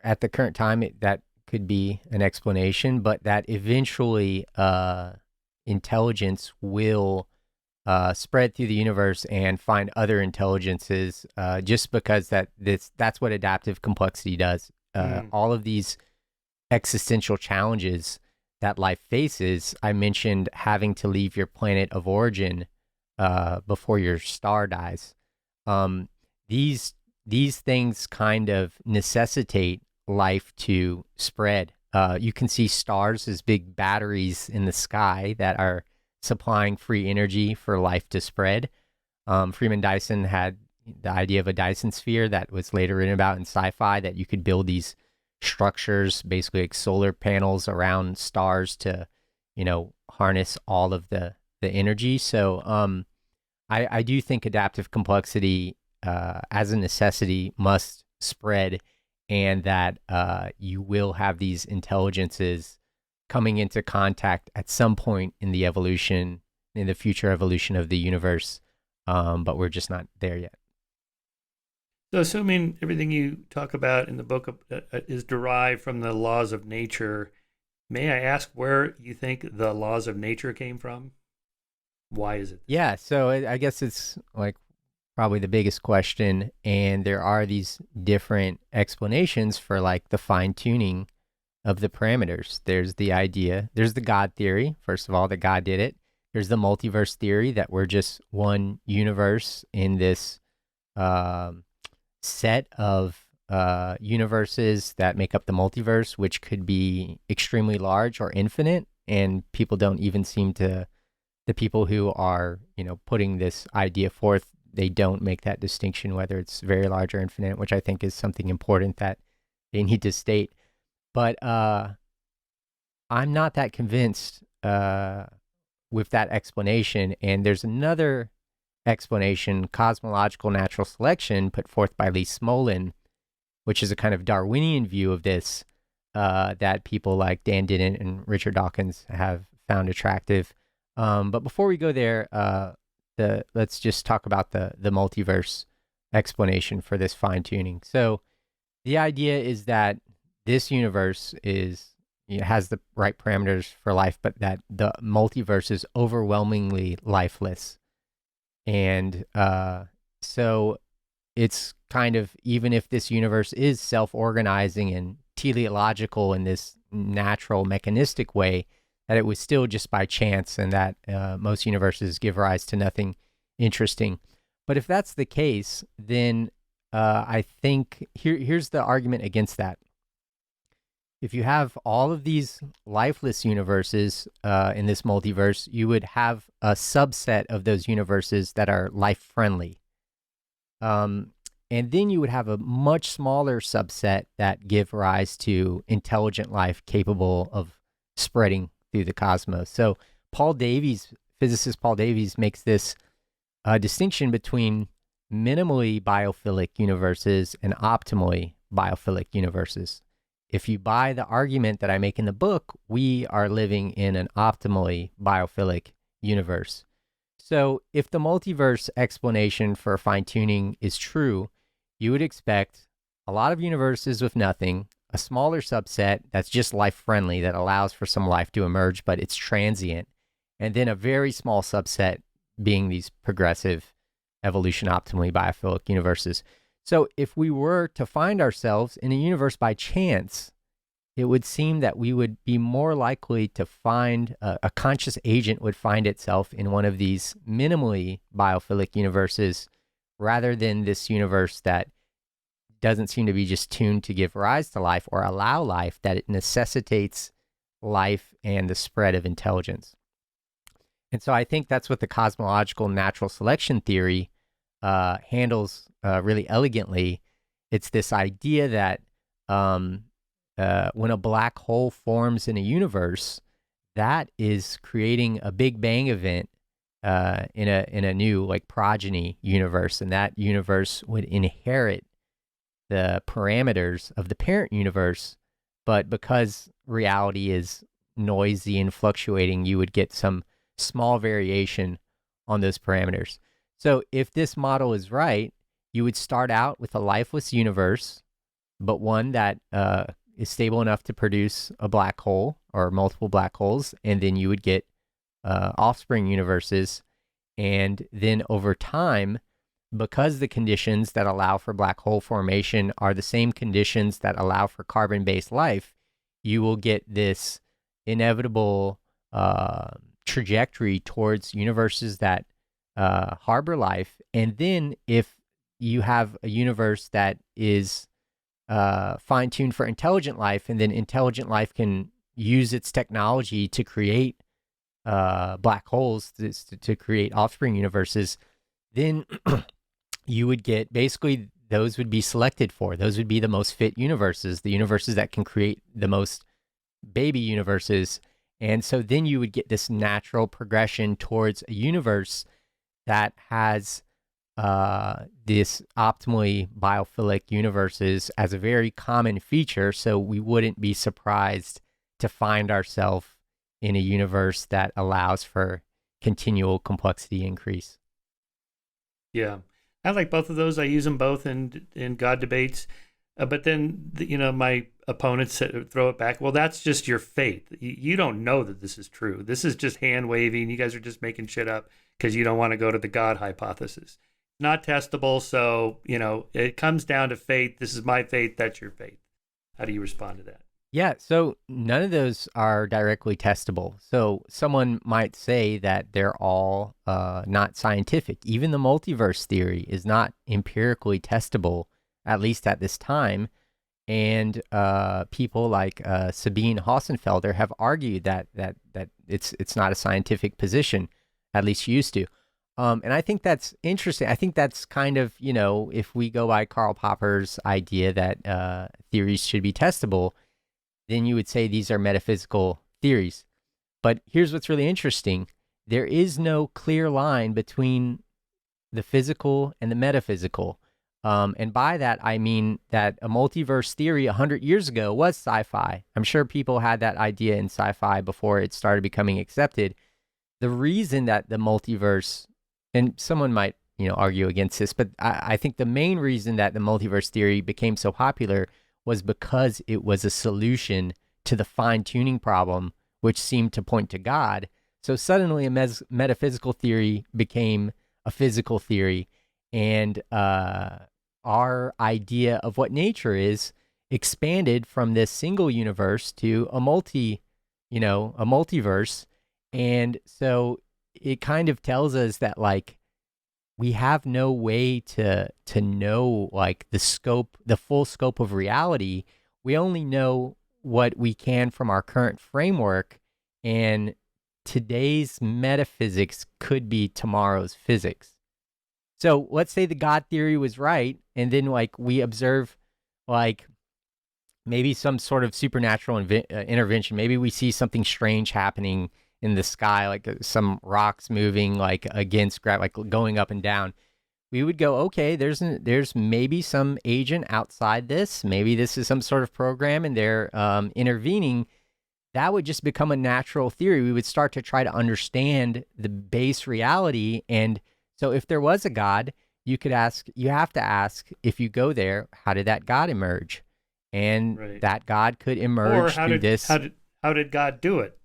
at the current time that could be an explanation, but that eventually intelligence will spread through the universe and find other intelligences, just because that's what adaptive complexity does. All of these existential challenges that life faces. I mentioned having to leave your planet of origin before your star dies. Um, these things kind of necessitate life to spread. You can see stars as big batteries in the sky that are supplying free energy for life to spread. Freeman Dyson had the idea of a Dyson sphere that was later written about in sci-fi, that you could build these structures, basically like solar panels around stars to, harness all of the energy. So I do think adaptive complexity as a necessity must spread, and that you will have these intelligences coming into contact at some point in the future evolution of the universe, but we're just not there yet. So, assuming everything you talk about in the book is derived from the laws of nature, may I ask where you think the laws of nature came from? Why is it? Yeah, so I guess it's like probably the biggest question, and there are these different explanations for like the fine tuning of the parameters. There's the God theory, first of all, that God did it. There's the multiverse theory, that we're just one universe in this set of universes that make up the multiverse, which could be extremely large or infinite. And people don't even seem to, the people who are, putting this idea forth, they don't make that distinction whether it's very large or infinite, which I think is something important that they need to state. But I'm not that convinced with that explanation. And there's another explanation, cosmological natural selection, put forth by Lee Smolin, which is a kind of Darwinian view of this that people like Dan Dennett and Richard Dawkins have found attractive. But before we go there, let's just talk about the multiverse explanation for this fine tuning. So the idea is that this universe has the right parameters for life, but that the multiverse is overwhelmingly lifeless. And so it's kind of, even if this universe is self-organizing and teleological in this natural mechanistic way, that it was still just by chance, and that most universes give rise to nothing interesting. But if that's the case, then I think here's the argument against that. If you have all of these lifeless universes in this multiverse, you would have a subset of those universes that are life-friendly. And then you would have a much smaller subset that give rise to intelligent life capable of spreading through the cosmos. So physicist Paul Davies makes this distinction between minimally biophilic universes and optimally biophilic universes. If you buy the argument that I make in the book, we are living in an optimally biophilic universe. So if the multiverse explanation for fine-tuning is true, you would expect a lot of universes with nothing, a smaller subset that's just life-friendly, that allows for some life to emerge, but it's transient, and then a very small subset being these progressive evolution optimally biophilic universes. So if we were to find ourselves in a universe by chance, it would seem that we would be more likely to find a conscious agent would find itself in one of these minimally biophilic universes, rather than this universe that doesn't seem to be just tuned to give rise to life or allow life, that it necessitates life and the spread of intelligence. And so I think that's what the cosmological natural selection theory handles really elegantly. It's this idea that when a black hole forms in a universe, that is creating a Big Bang event in a new like progeny universe, and that universe would inherit the parameters of the parent universe, but because reality is noisy and fluctuating, you would get some small variation on those parameters. So if this model is right, you would start out with a lifeless universe, but one that is stable enough to produce a black hole or multiple black holes, and then you would get offspring universes. And then over time, because the conditions that allow for black hole formation are the same conditions that allow for carbon-based life, you will get this inevitable trajectory towards universes that harbor life. And then if you have a universe that is fine-tuned for intelligent life, and then intelligent life can use its technology to create black holes, to create offspring universes, then you would get, basically, those would be selected for. Those would be the most fit universes, the universes that can create the most baby universes. And so then you would get this natural progression towards a universe that has this optimally biophilic universes as a very common feature. So we wouldn't be surprised to find ourselves in a universe that allows for continual complexity increase. Yeah. I like both of those. I use them both in God debates. But then, my opponents throw it back. Well, that's just your faith. You don't know that this is true. This is just hand waving. You guys are just making shit up because you don't want to go to the God hypothesis. Not testable. So, it comes down to faith. This is my faith. That's your faith. How do you respond to that? Yeah, so none of those are directly testable. So someone might say that they're all not scientific. Even the multiverse theory is not empirically testable, at least at this time. And people like Sabine Hossenfelder have argued that it's not a scientific position, at least used to. And I think that's interesting. I think that's kind of, if we go by Karl Popper's idea that theories should be testable, then you would say these are metaphysical theories. But here's what's really interesting. There is no clear line between the physical and the metaphysical. And by that, I mean that a multiverse theory 100 years ago was sci-fi. I'm sure people had that idea in sci-fi before it started becoming accepted. The reason that the multiverse, and someone might, argue against this, but I think the main reason that the multiverse theory became so popular was because it was a solution to the fine-tuning problem, which seemed to point to God. So suddenly a metaphysical theory became a physical theory, and our idea of what nature is expanded from this single universe to a multiverse. And so it kind of tells us that, like, we have no way to know, like, the full scope of reality. We only know what we can from our current framework, and today's metaphysics could be tomorrow's physics. So let's say the God theory was right, and then, like, we observe, like, maybe some sort of supernatural intervention. Maybe we see something strange happening in the sky, like some rocks moving, like against gravity, like going up and down. We would go, okay, there's maybe some agent outside this. Maybe this is some sort of program, and they're intervening. That would just become a natural theory. We would start to try to understand the base reality. And so if there was a God, you have to ask, if you go there, how did that God emerge? And that God could emerge through this. How did God do it?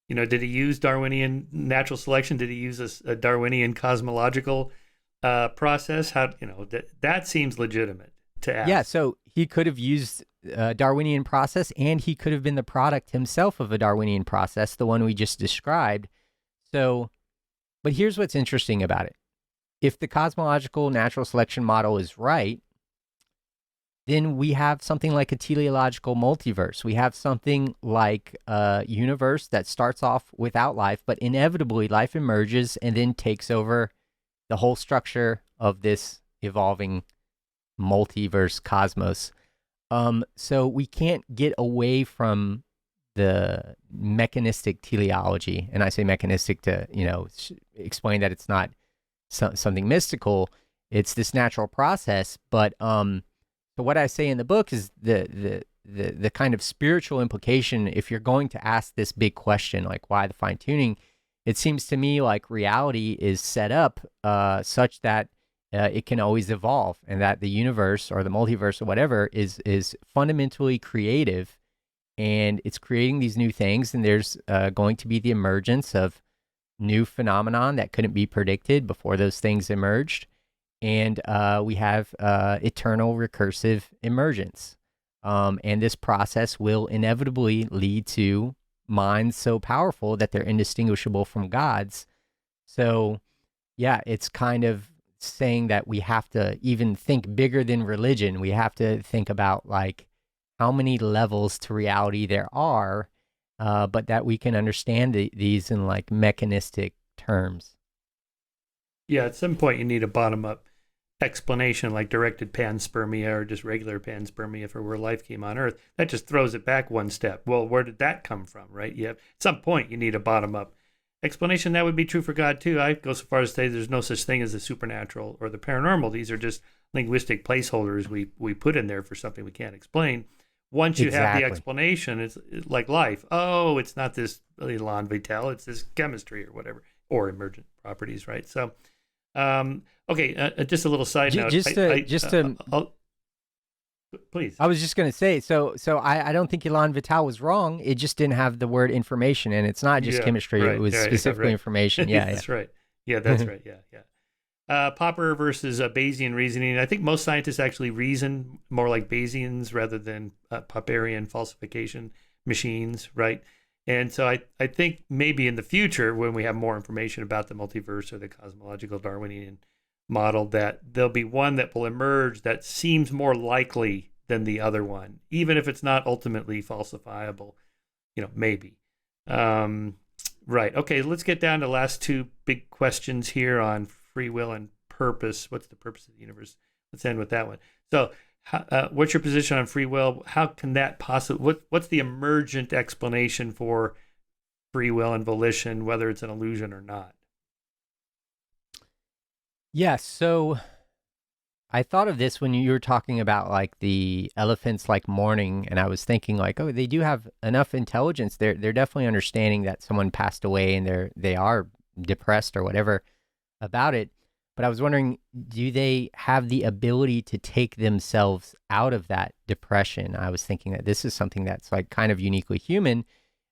Did he use Darwinian natural selection? Did he use a Darwinian cosmological process? That seems legitimate to ask. Yeah, so he could have used a Darwinian process, and he could have been the product himself of a Darwinian process, the one we just described. So, but here's what's interesting about it. If the cosmological natural selection model is right, then we have something like a teleological multiverse. We have something like a universe that starts off without life, but inevitably life emerges and then takes over the whole structure of this evolving multiverse cosmos. So we can't get away from the mechanistic teleology. And I say mechanistic to, explain that it's not something mystical. It's this natural process, but so what I say in the book is the kind of spiritual implication. If you're going to ask this big question, like why the fine tuning, it seems to me like reality is set up such that it can always evolve, and that the universe or the multiverse or whatever is fundamentally creative, and it's creating these new things. And there's going to be the emergence of new phenomenon that couldn't be predicted before those things emerged. And we have eternal recursive emergence. And this process will inevitably lead to minds so powerful that they're indistinguishable from God's. So, yeah, it's kind of saying that we have to even think bigger than religion. We have to think about, like, how many levels to reality there are, but that we can understand these in, like, mechanistic terms. Yeah, at some point you need a bottom-up explanation, like directed panspermia or just regular panspermia for where life came on Earth. That just throws it back one step. Well, where did that come from, right? At some point you need a bottom-up explanation. That would be true for God too. I go so far as to say there's no such thing as the supernatural or the paranormal. These are just linguistic placeholders we put in there for something we can't explain. Once you have the explanation, it's like life. Oh, it's not this elan vital, it's this chemistry or whatever, or emergent properties, right? So okay, just a little side note. Please. I was just going to say, so I don't think Elan Vital was wrong. It just didn't have the word information, and it's not just chemistry. Right, it was specifically information. Yeah, that's right. Yeah, that's right. Yeah. Popper versus Bayesian reasoning. I think most scientists actually reason more like Bayesians rather than Popperian falsification machines, right? And so I think maybe in the future, when we have more information about the multiverse or the cosmological Darwinian model, that there'll be one that will emerge that seems more likely than the other one, even if it's not ultimately falsifiable, maybe. Right. Okay, let's get down to the last two big questions here on free will and purpose. What's the purpose of the universe? Let's end with that one. So what's your position on free will? How can that possibly, what's the emergent explanation for free will and volition, whether it's an illusion or not? Yeah, so I thought of this when you were talking about like the elephants like mourning, and I was thinking like, oh, they do have enough intelligence. They're definitely understanding that someone passed away and they are depressed or whatever about it. But I was wondering, do they have the ability to take themselves out of that depression? I was thinking that this is something that's like kind of uniquely human.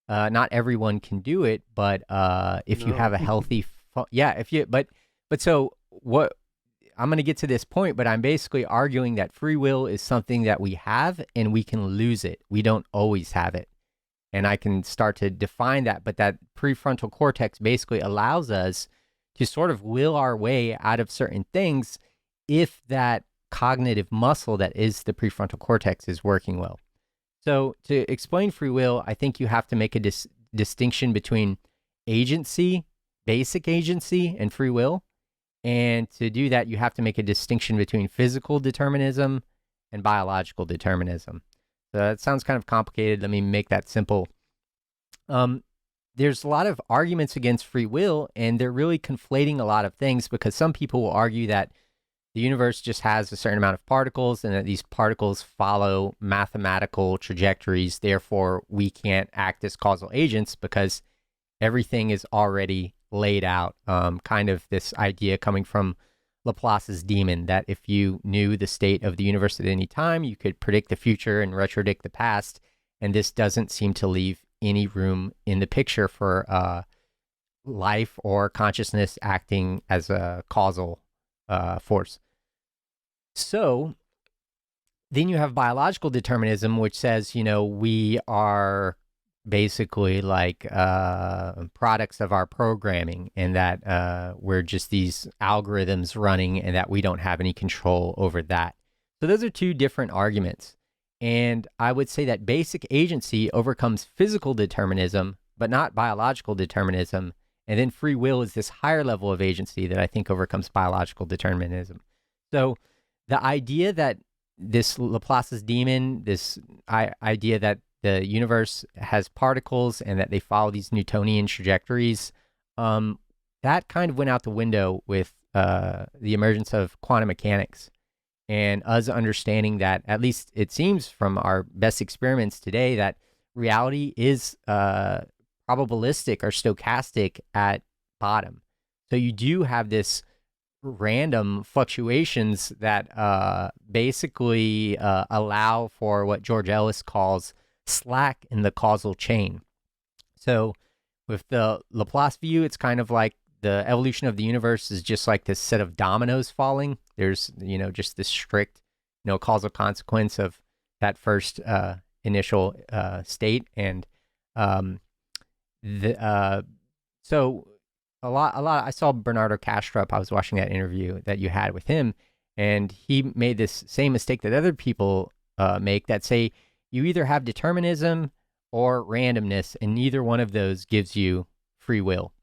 Not everyone can do it, but if you have a healthy, yeah, if you, but so what? I'm going to get to this point, but I'm basically arguing that free will is something that we have and we can lose it. We don't always have it. And I can start to define that, but that prefrontal cortex basically allows us to sort of will our way out of certain things if that cognitive muscle that is the prefrontal cortex is working well. So to explain free will, I think you have to make a distinction between agency, basic agency, and free will. And to do that, you have to make a distinction between physical determinism and biological determinism. So that sounds kind of complicated. Let me make that simple. There's a lot of arguments against free will, and they're really conflating a lot of things because some people will argue that the universe just has a certain amount of particles and that these particles follow mathematical trajectories. Therefore, we can't act as causal agents because everything is already laid out. Kind of this idea coming from Laplace's demon that if you knew the state of the universe at any time, you could predict the future and retrodict the past. And this doesn't seem to leave any room in the picture for life or consciousness acting as a causal force. So then you have biological determinism, which says, we are basically like products of our programming, and that we're just these algorithms running and that we don't have any control over that. So those are two different arguments. And I would say that basic agency overcomes physical determinism, but not biological determinism. And then free will is this higher level of agency that I think overcomes biological determinism. So the idea that this Laplace's demon, this idea that the universe has particles and that they follow these Newtonian trajectories, that kind of went out the window with the emergence of quantum mechanics and us understanding that, at least it seems from our best experiments today, that reality is probabilistic or stochastic at bottom. So you do have this random fluctuations that basically allow for what George Ellis calls slack in the causal chain. So with the Laplace view, it's kind of like the evolution of the universe is just like this set of dominoes falling. There's, just this strict, causal consequence of that first initial state. And so a lot, I saw Bernardo Kastrup. I was watching that interview that you had with him, and he made this same mistake that other people make, that say you either have determinism or randomness, and neither one of those gives you free will.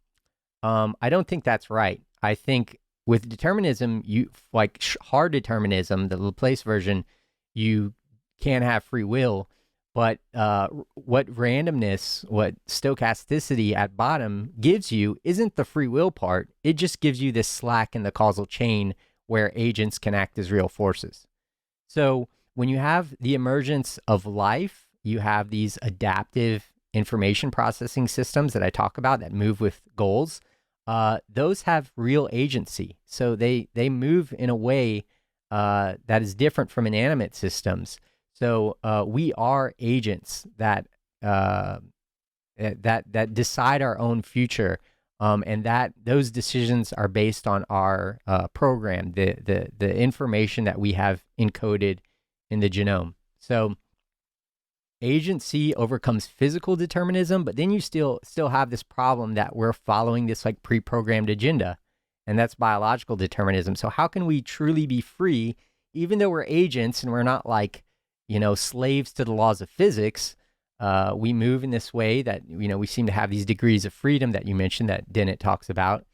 I don't think that's right. I think with determinism, you like hard determinism, the Laplace version, you can have free will. But what randomness, what stochasticity at bottom gives you isn't the free will part. It just gives you this slack in the causal chain where agents can act as real forces. So when you have the emergence of life, you have these adaptive information processing systems that I talk about that move with goals. Those have real agency. So they move in a way that is different from inanimate systems. So we are agents that decide our own future, and that those decisions are based on our program, the information that we have encoded in the genome. So agency overcomes physical determinism, but then you still have this problem that we're following this like pre-programmed agenda, and that's biological determinism. So how can we truly be free, even though we're agents and we're not like, slaves to the laws of physics? We move in this way that, we seem to have these degrees of freedom that you mentioned that Dennett talks about.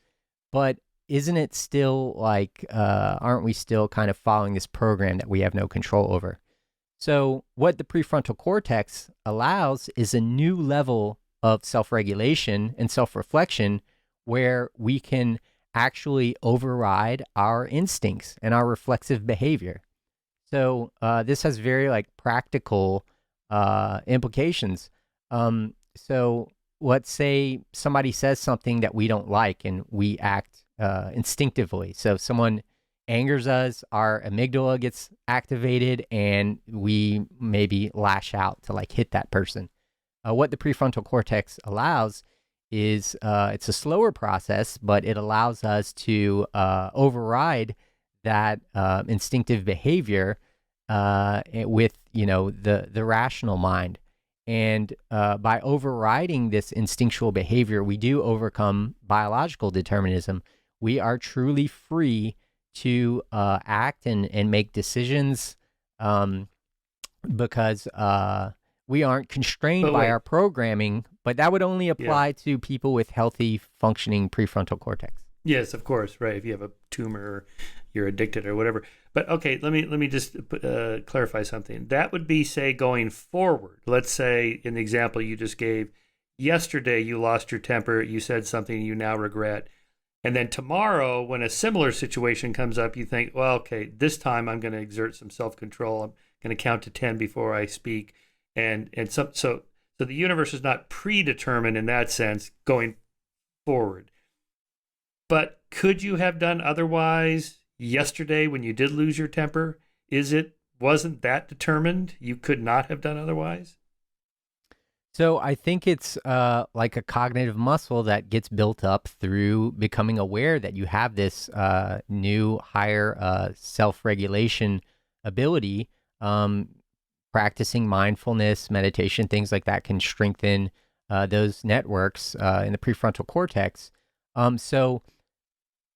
But isn't it still like, aren't we still kind of following this program that we have no control over? So what the prefrontal cortex allows is a new level of self-regulation and self-reflection where we can actually override our instincts and our reflexive behavior. So this has very like practical implications. So let's say somebody says something that we don't like and we act instinctively. So if someone angers us, our amygdala gets activated and we maybe lash out to like hit that person. What the prefrontal cortex allows is it's a slower process, but it allows us to override that instinctive behavior with the rational mind. And by overriding this instinctual behavior, we do overcome biological determinism. We are truly free to act and make decisions because we aren't constrained by our programming, but that would only apply to people with healthy functioning prefrontal cortex. Yes, of course, right. If you have a tumor or you're addicted or whatever. But okay, let me just clarify something. That would be, say, going forward. Let's say in the example you just gave, yesterday you lost your temper, you said something you now regret. And then tomorrow, when a similar situation comes up, you think, well, okay, this time I'm going to exert some self-control. I'm going to count to 10 before I speak. And so the universe is not predetermined in that sense going forward. But could you have done otherwise yesterday when you did lose your temper? Wasn't that determined? You could not have done otherwise? So I think it's like a cognitive muscle that gets built up through becoming aware that you have this new higher self-regulation ability. Practicing mindfulness, meditation, things like that can strengthen those networks in the prefrontal cortex. So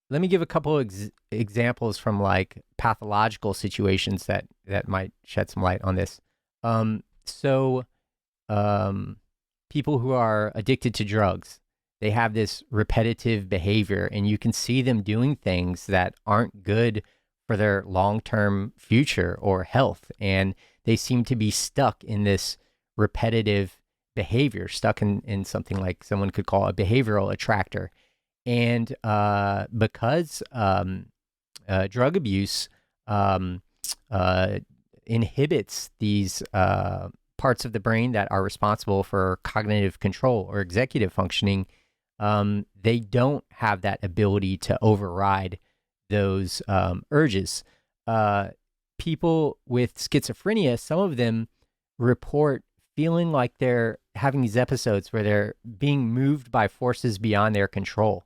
let me give a couple examples from like pathological situations that might shed some light on this. People who are addicted to drugs, they have this repetitive behavior, and you can see them doing things that aren't good for their long-term future or health. And they seem to be stuck in this repetitive behavior, stuck in something like someone could call a behavioral attractor. And because drug abuse inhibits these parts of the brain that are responsible for cognitive control or executive functioning, they don't have that ability to override those urges. People with schizophrenia, some of them report feeling like they're having these episodes where they're being moved by forces beyond their control.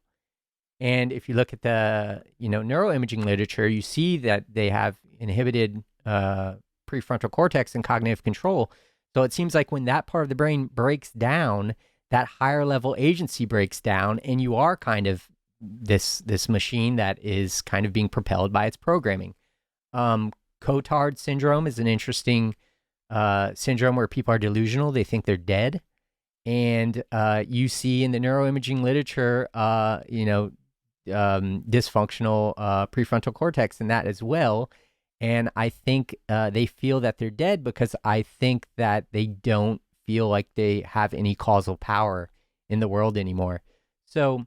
And if you look at the neuroimaging literature, you see that they have inhibited prefrontal cortex and cognitive control. So it seems like when that part of the brain breaks down, that higher level agency breaks down, and you are kind of this machine that is kind of being propelled by its programming. Cotard syndrome is an interesting syndrome where people are delusional. They think they're dead. And you see in the neuroimaging literature, dysfunctional prefrontal cortex in that as well. And I think they feel that they're dead because I think that they don't feel like they have any causal power in the world anymore. So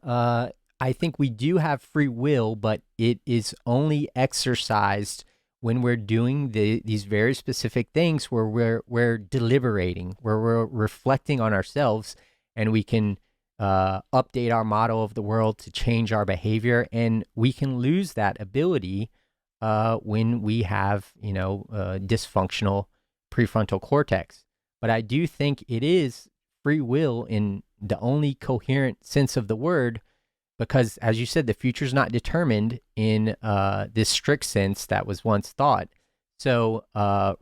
I think we do have free will, but it is only exercised when we're doing these very specific things where we're deliberating, where we're reflecting on ourselves, and we can update our model of the world to change our behavior. And we can lose that ability when we have, dysfunctional prefrontal cortex. But I do think it is free will in the only coherent sense of the word, because, as you said, the future is not determined in this strict sense that was once thought. So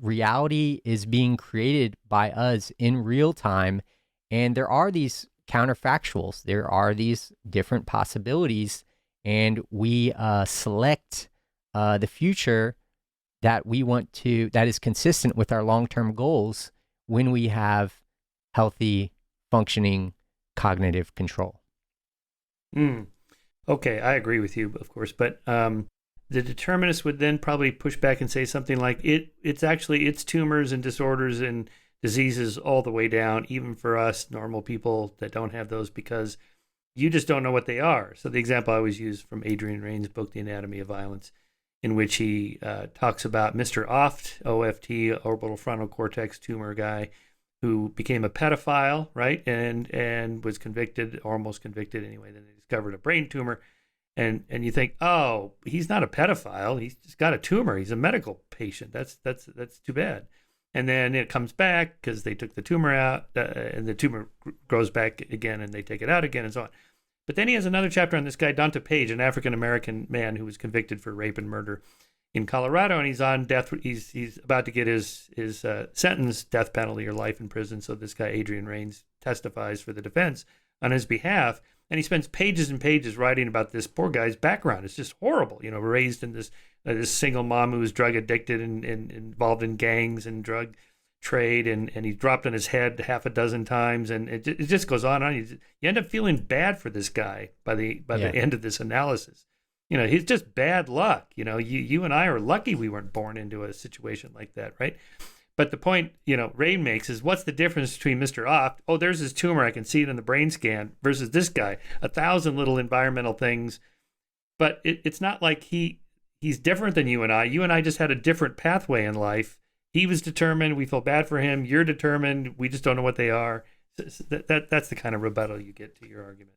reality is being created by us in real time, and there are these counterfactuals. There are these different possibilities, and we select the future that we want to, that is consistent with our long-term goals when we have healthy, functioning cognitive control. Okay, I agree with you, of course, but the determinist would then probably push back and say something like it's tumors and disorders and diseases all the way down, even for us normal people that don't have those, because you just don't know what they are. So the example I always use from Adrian Rain's book, The Anatomy of Violence, in which he talks about Mr. Oft, OFT, orbital frontal cortex tumor guy, who became a pedophile, right? And was convicted, or almost convicted anyway. Then they discovered a brain tumor. And you think, oh, he's not a pedophile. He's just got a tumor. He's a medical patient. That's too bad. And then it comes back because they took the tumor out, and the tumor grows back again, and they take it out again, and so on. But then he has another chapter on this guy, Dante Page, an African-American man who was convicted for rape and murder in Colorado, and he's on death. He's about to get his sentence, death penalty or life in prison. So this guy, Adrian Rains, testifies for the defense on his behalf. And he spends pages and pages writing about this poor guy's background. It's just horrible, raised in this single mom who was drug addicted and involved in gangs and drug trade, and he dropped on his head half a dozen times, and it just goes on and on. You end up feeling bad for this guy by the end of this analysis. He's just bad luck. You and I are lucky we weren't born into a situation like that, right? But the point, Rain makes is, what's the difference between Mr. Oft, oh, there's his tumor, I can see it in the brain scan, versus this guy, 1,000 little environmental things. But it's not like he's different than you and I. You and I just had a different pathway in life. He was determined. We feel bad for him. You're determined. We just don't know what they are. That's the kind of rebuttal you get to your argument.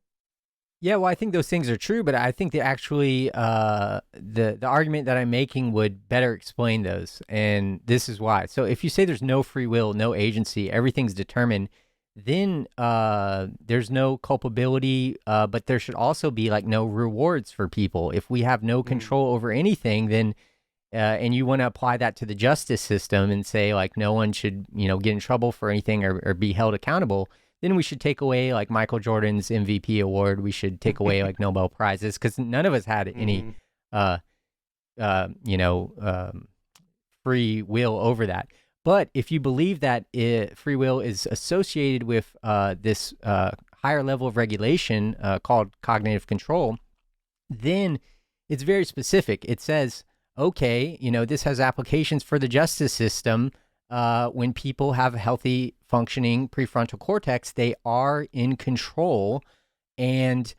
Yeah, well, I think those things are true, but I think that actually the argument that I'm making would better explain those, and this is why. So if you say there's no free will, no agency, everything's determined, then there's no culpability, but there should also be like no rewards for people. If we have no control over anything, then and you want to apply that to the justice system and say like no one should get in trouble for anything or be held accountable, then we should take away like Michael Jordan's MVP award. We should take away like Nobel Prizes, because none of us had any, free will over that. But if you believe that free will is associated with this higher level of regulation called cognitive control, then it's very specific. It says, okay, this has applications for the justice system. When people have a healthy functioning prefrontal cortex, they are in control, and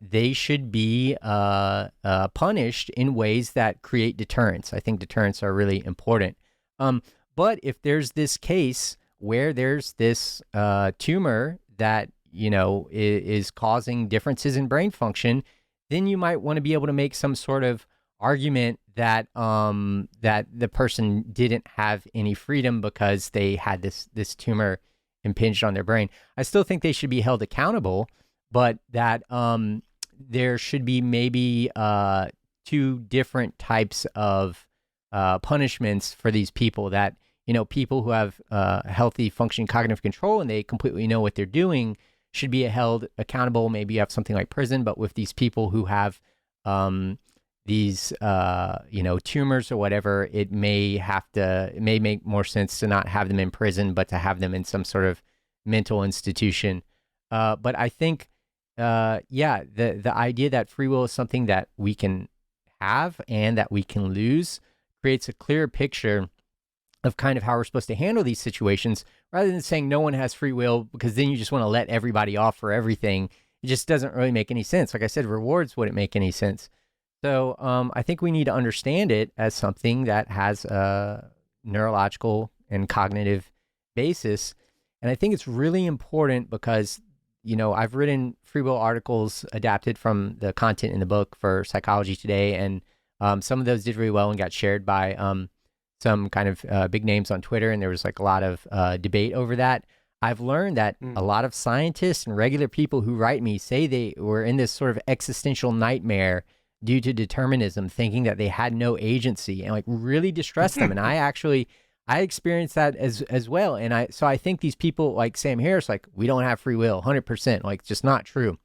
they should be punished in ways that create deterrence. I think deterrence are really important. But if there's this case where there's this tumor that is causing differences in brain function, then you might want to be able to make some sort of argument that that the person didn't have any freedom because they had this tumor impinged on their brain. I still think they should be held accountable, but that there should be maybe two different types of punishments for these people. That people who have healthy functioning cognitive control and they completely know what they're doing should be held accountable. Maybe you have something like prison, but with these people who have these tumors or whatever, it may make more sense to not have them in prison, but to have them in some sort of mental institution. But I think the idea that free will is something that we can have and that we can lose creates a clearer picture of kind of how we're supposed to handle these situations, rather than saying no one has free will, because then you just want to let everybody off for everything. It just doesn't really make any sense. Like I said, rewards wouldn't make any sense. So I think we need to understand it as something that has a neurological and cognitive basis. And I think it's really important because, I've written free will articles adapted from the content in the book for Psychology Today, and some of those did really well and got shared by some kind of big names on Twitter, and there was like a lot of debate over that. I've learned that a lot of scientists and regular people who write me say they were in this sort of existential nightmare due to determinism, thinking that they had no agency, and like really distressed them. And I experienced that as well. And I think these people like Sam Harris, like, we don't have free will, 100%, like, just not true.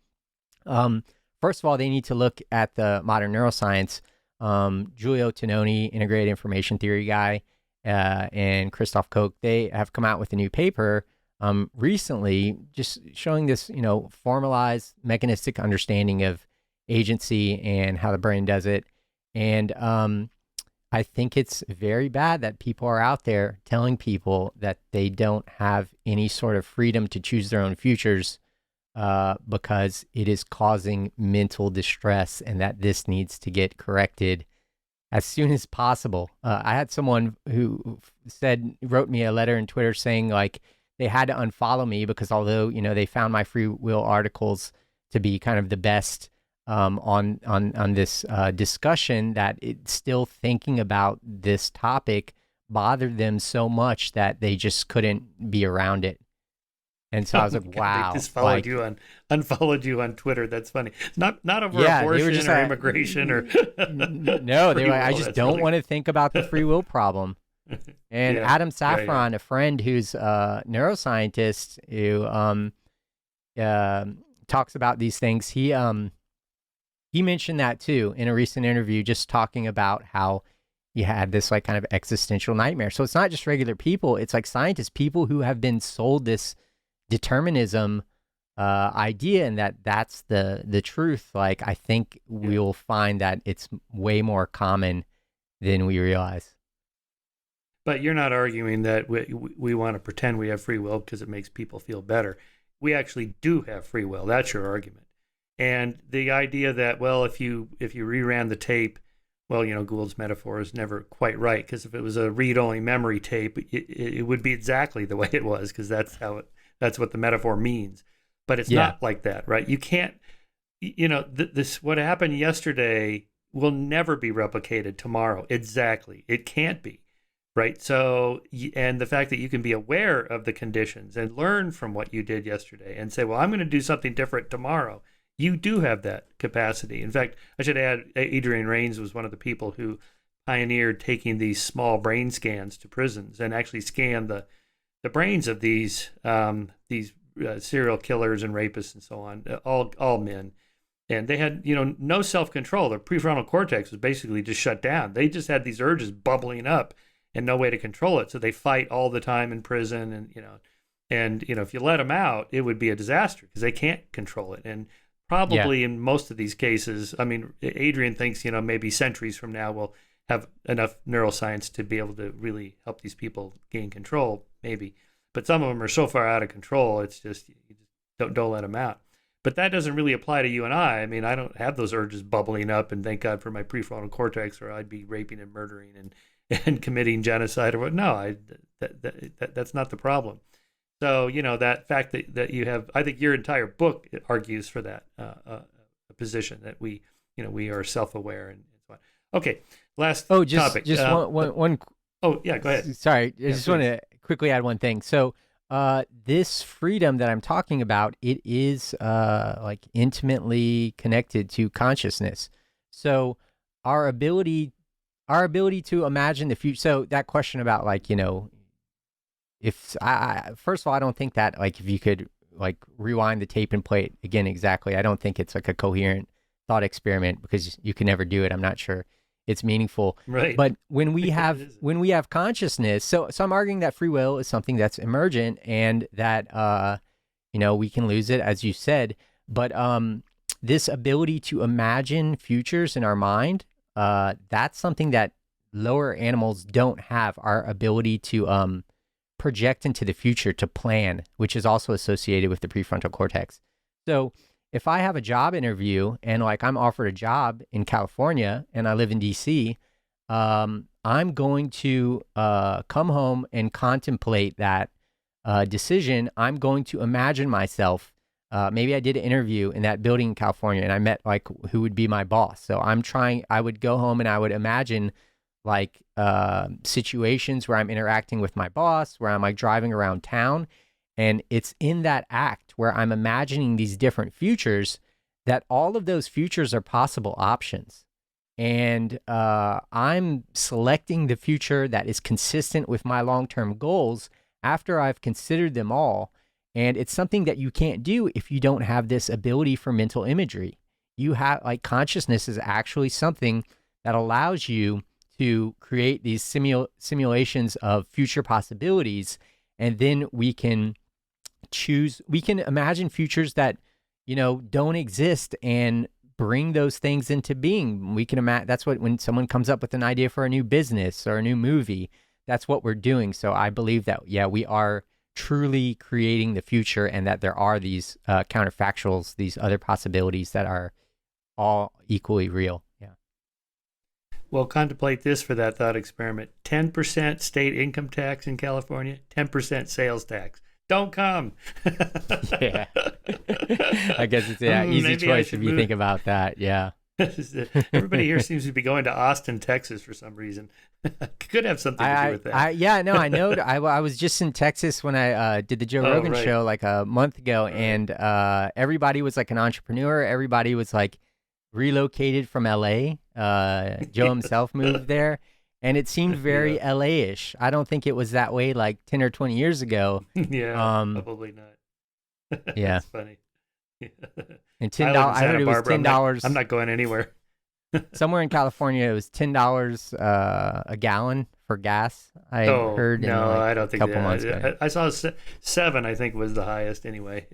First of all, they need to look at the modern neuroscience. Giulio Tononi, integrated information theory guy, and Christoph Koch, they have come out with a new paper recently, just showing this, formalized mechanistic understanding of agency and how the brain does it. And I think it's very bad that people are out there telling people that they don't have any sort of freedom to choose their own futures, because it is causing mental distress, and that this needs to get corrected as soon as possible. I had someone who wrote me a letter in Twitter saying like they had to unfollow me because although, they found my free will articles to be kind of the best on this discussion, that it's still thinking about this topic bothered them so much that they just couldn't be around it. And so I was like, wow. They just unfollowed you on Twitter. That's funny. Not over abortion or immigration or no, they were like, I just don't want to think about the free will problem. And Adam Safran, a friend who's a neuroscientist who talks about these things, he mentioned that too in a recent interview, just talking about how he had this like kind of existential nightmare. So it's not just regular people, it's like scientists, people who have been sold this determinism idea, and that's the truth. Like, I think we'll find that it's way more common than we realize. But you're not arguing that we want to pretend we have free will because it makes people feel better. We actually do have free will. That's your argument. And the idea that, well, if you reran the tape, well, Gould's metaphor is never quite right, because if it was a read-only memory tape, it would be exactly the way it was, because that's what the metaphor means. But it's not like that, right? You can't, this what happened yesterday will never be replicated tomorrow. Exactly. It can't be, right? So, and the fact that you can be aware of the conditions and learn from what you did yesterday and say, well, I'm going to do something different tomorrow. You do have that capacity. In fact, I should add, Adrian Raines was one of the people who pioneered taking these small brain scans to prisons and actually scanned the brains of these serial killers and rapists and so on, all men. And they had, no self-control. Their prefrontal cortex was basically just shut down. They just had these urges bubbling up and no way to control it. So they fight all the time in prison. And if you let them out, it would be a disaster because they can't control it. And probably in most of these cases, I mean, Adrian thinks, maybe centuries from now we'll have enough neuroscience to be able to really help these people gain control, maybe. But some of them are so far out of control, it's just, you just don't let them out. But that doesn't really apply to you and I. I mean, I don't have those urges bubbling up, and thank God for my prefrontal cortex, or I'd be raping and murdering and committing genocide or what. No, that's not the problem. So, that fact that you have, I think your entire book argues for that position that we are self-aware and so on. Okay, last topic. Just one. Oh, yeah, go ahead. Sorry, I just want to quickly add one thing. So, this freedom that I'm talking about, it is like intimately connected to consciousness. So, our ability to imagine the future. So that question about like, if I first of all, I don't think that like if you could like rewind the tape and play it again exactly, I don't think it's like a coherent thought experiment, because you can never do it. I'm not sure it's meaningful. Right. But when we have consciousness, so I'm arguing that free will is something that's emergent, and that we can lose it, as you said. But this ability to imagine futures in our mind, that's something that lower animals don't have. Our ability to project into the future, to plan, which is also associated with the prefrontal cortex. So if I have a job interview and like I'm offered a job in California and I live in DC, I'm going to come home and contemplate that decision. I'm going to imagine myself. Maybe I did an interview in that building in California and I met like who would be my boss. So I would go home and I would imagine like situations where I'm interacting with my boss, where I'm like driving around town. And it's in that act where I'm imagining these different futures that all of those futures are possible options. And I'm selecting the future that is consistent with my long-term goals after I've considered them all. And it's something that you can't do if you don't have this ability for mental imagery. You have like consciousness is actually something that allows you to create these simulations of future possibilities. And then we can imagine futures that, don't exist and bring those things into being. We can imagine, that's what, when someone comes up with an idea for a new business or a new movie, that's what we're doing. So I believe that, we are truly creating the future, and that there are these counterfactuals, these other possibilities that are all equally real. Yeah. Well, contemplate this for that thought experiment. 10% state income tax in California, 10% sales tax. Don't come. Yeah. I guess it's an easy Maybe choice if you think about that. Yeah. Everybody here seems to be going to Austin, Texas for some reason. Could have something to do with that. Yeah, no, I know. I was just in Texas when I did the Joe Rogan right. show like a month ago, Right. and everybody was like an entrepreneur. Everybody was like relocated from LA. Joe himself moved there, and it seemed very LA-ish. I don't think it was that way like 10 or 20 years ago. Yeah, probably not. Yeah. That's funny. And $10. I heard it was $10. I'm not going anywhere. Somewhere in California, it was $10 a gallon for gas. I heard. No, I don't think a couple months ago. I saw 7. I think was the highest anyway.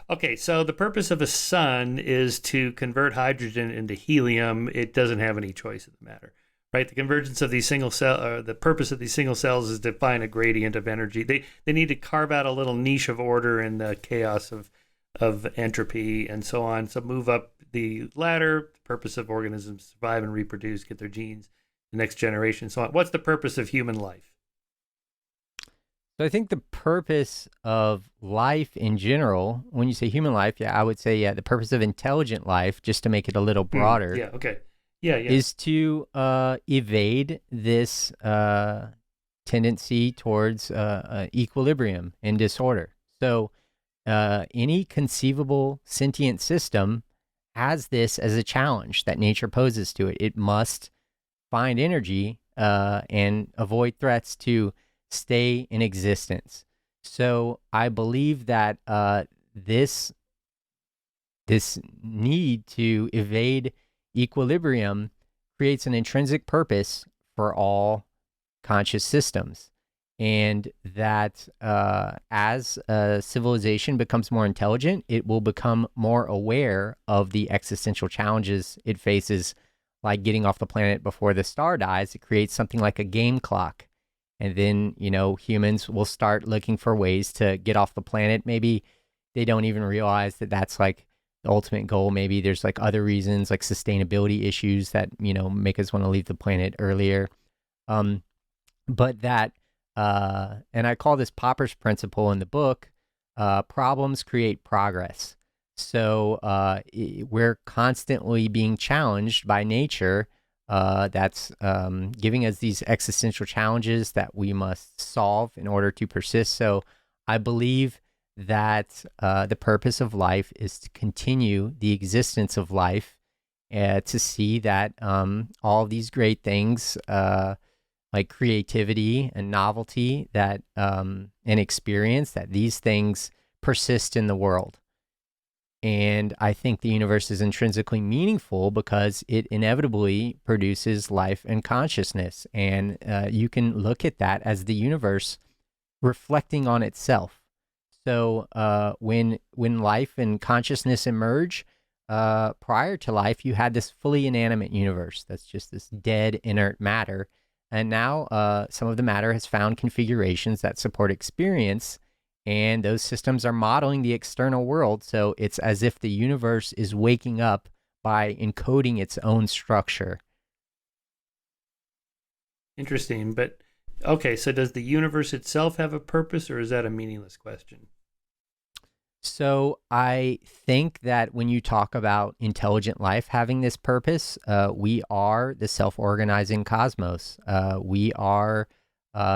Okay, so the purpose of a sun is to convert hydrogen into helium. It doesn't have any choice in the matter, right? The convergence of these the purpose of these single cells is to find a gradient of energy. They need to carve out a little niche of order in the chaos of entropy and so on. So move up the ladder. The purpose of organisms survive and reproduce, get their genes, the next generation, so on. What's the purpose of human life? So I think the purpose of life in general, when you say human life, I would say, the purpose of intelligent life, just to make it a little broader. Okay. Yeah. Is to evade this tendency towards equilibrium and disorder. So any conceivable sentient system has this as a challenge that nature poses to it. It must find energy and avoid threats to stay in existence. So I believe that this need to evade equilibrium creates an intrinsic purpose for all conscious systems. And that as a civilization becomes more intelligent, it will become more aware of the existential challenges it faces, like getting off the planet before the star dies. It creates something like a game clock. And then, humans will start looking for ways to get off the planet. Maybe they don't even realize that that's like the ultimate goal. Maybe there's like other reasons, like sustainability issues that, make us want to leave the planet earlier. But that, and I call this Popper's principle in the book, problems create progress. So we're constantly being challenged by nature. That's giving us these existential challenges that we must solve in order to persist. So I believe that the purpose of life is to continue the existence of life, to see that all these great things, like creativity and novelty, that and experience, that these things persist in the world. And I think the universe is intrinsically meaningful because it inevitably produces life and consciousness. And you can look at that as the universe reflecting on itself. So when life and consciousness emerge, prior to life, you had this fully inanimate universe that's just this dead, inert matter. And now some of the matter has found configurations that support experience, and those systems are modeling the external world. So it's as if the universe is waking up by encoding its own structure. Interesting. But okay, so does the universe itself have a purpose, or is that a meaningless question? So I think that when you talk about intelligent life having this purpose, we are the self-organizing cosmos. We are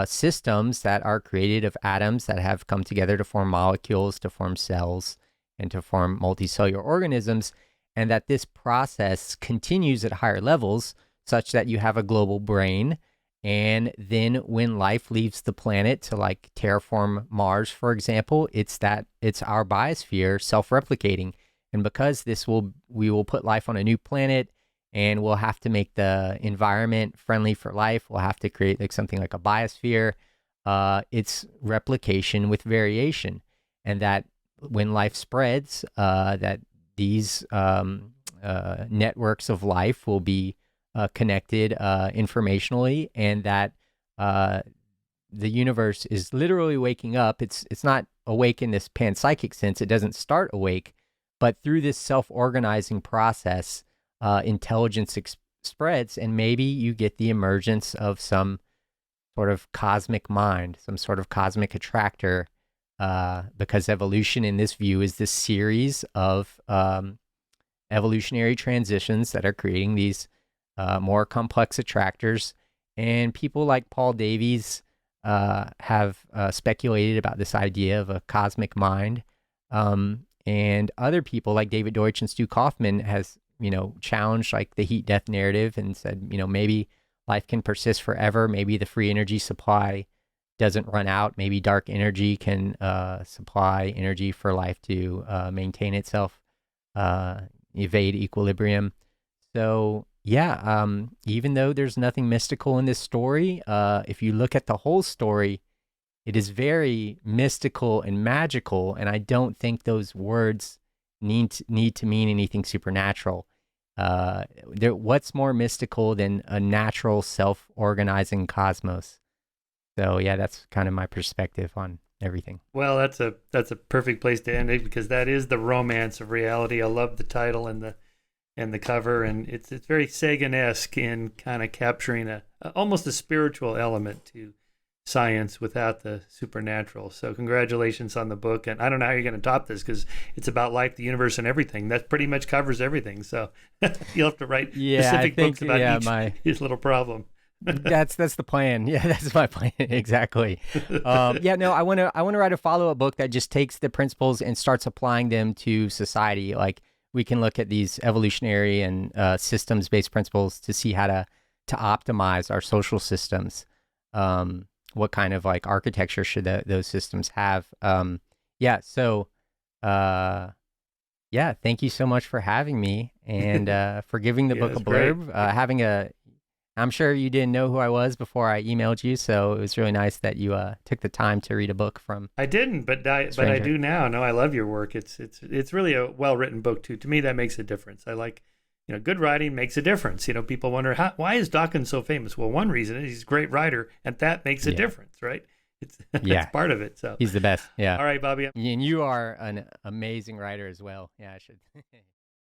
systems that are created of atoms that have come together to form molecules, to form cells, and to form multicellular organisms, and that this process continues at higher levels such that you have a global brain. And then when life leaves the planet to like terraform Mars, for example, it's our biosphere self-replicating. And because we will put life on a new planet, and we'll have to make the environment friendly for life. We'll have to create like something like a biosphere. It's replication with variation. And that when life spreads, that these networks of life will be connected informationally, and that the universe is literally waking up. It's not awake in this panpsychic sense. It doesn't start awake, but through this self-organizing process, intelligence spreads, and maybe you get the emergence of some sort of cosmic mind, some sort of cosmic attractor, because evolution in this view is this series of evolutionary transitions that are creating these more complex attractors. And people like Paul Davies have speculated about this idea of a cosmic mind. And other people like David Deutsch and Stu Kaufman has, challenged like the heat death narrative and said, maybe life can persist forever. Maybe the free energy supply doesn't run out. Maybe dark energy can supply energy for life to maintain itself, evade equilibrium. So yeah, even though there's nothing mystical in this story, if you look at the whole story, it is very mystical and magical, and I don't think those words need to mean anything supernatural. What's more mystical than a natural self-organizing cosmos? So yeah, that's kind of my perspective on everything. Well, that's a perfect place to end it, because that is the romance of reality. I love the title and the cover, and it's very Sagan-esque in kind of capturing almost a spiritual element to science without the supernatural. So congratulations on the book, and I don't know how you're going to top this, because it's about life, the universe, and everything. That pretty much covers everything. So you'll have to write specific books about each little problem. That's the plan. Yeah, that's my plan. Exactly. I want to write a follow-up book that just takes the principles and starts applying them to society. Like, we can look at these evolutionary and systems-based principles to see how to optimize our social systems. What kind of like architecture should those systems have? So thank you so much for having me, and for giving the book a blurb. I'm sure you didn't know who I was before I emailed you, so it was really nice that you took the time to read a book from. I didn't, but I do now. No, I love your work. It's really a well-written book too. To me, that makes a difference. I like, good writing makes a difference. People wonder, why is Dawkins so famous? Well, one reason is he's a great writer, and that makes a difference, right? It's part of it. So he's the best. Yeah. All right, Bobby. And you are an amazing writer as well. Yeah, I should.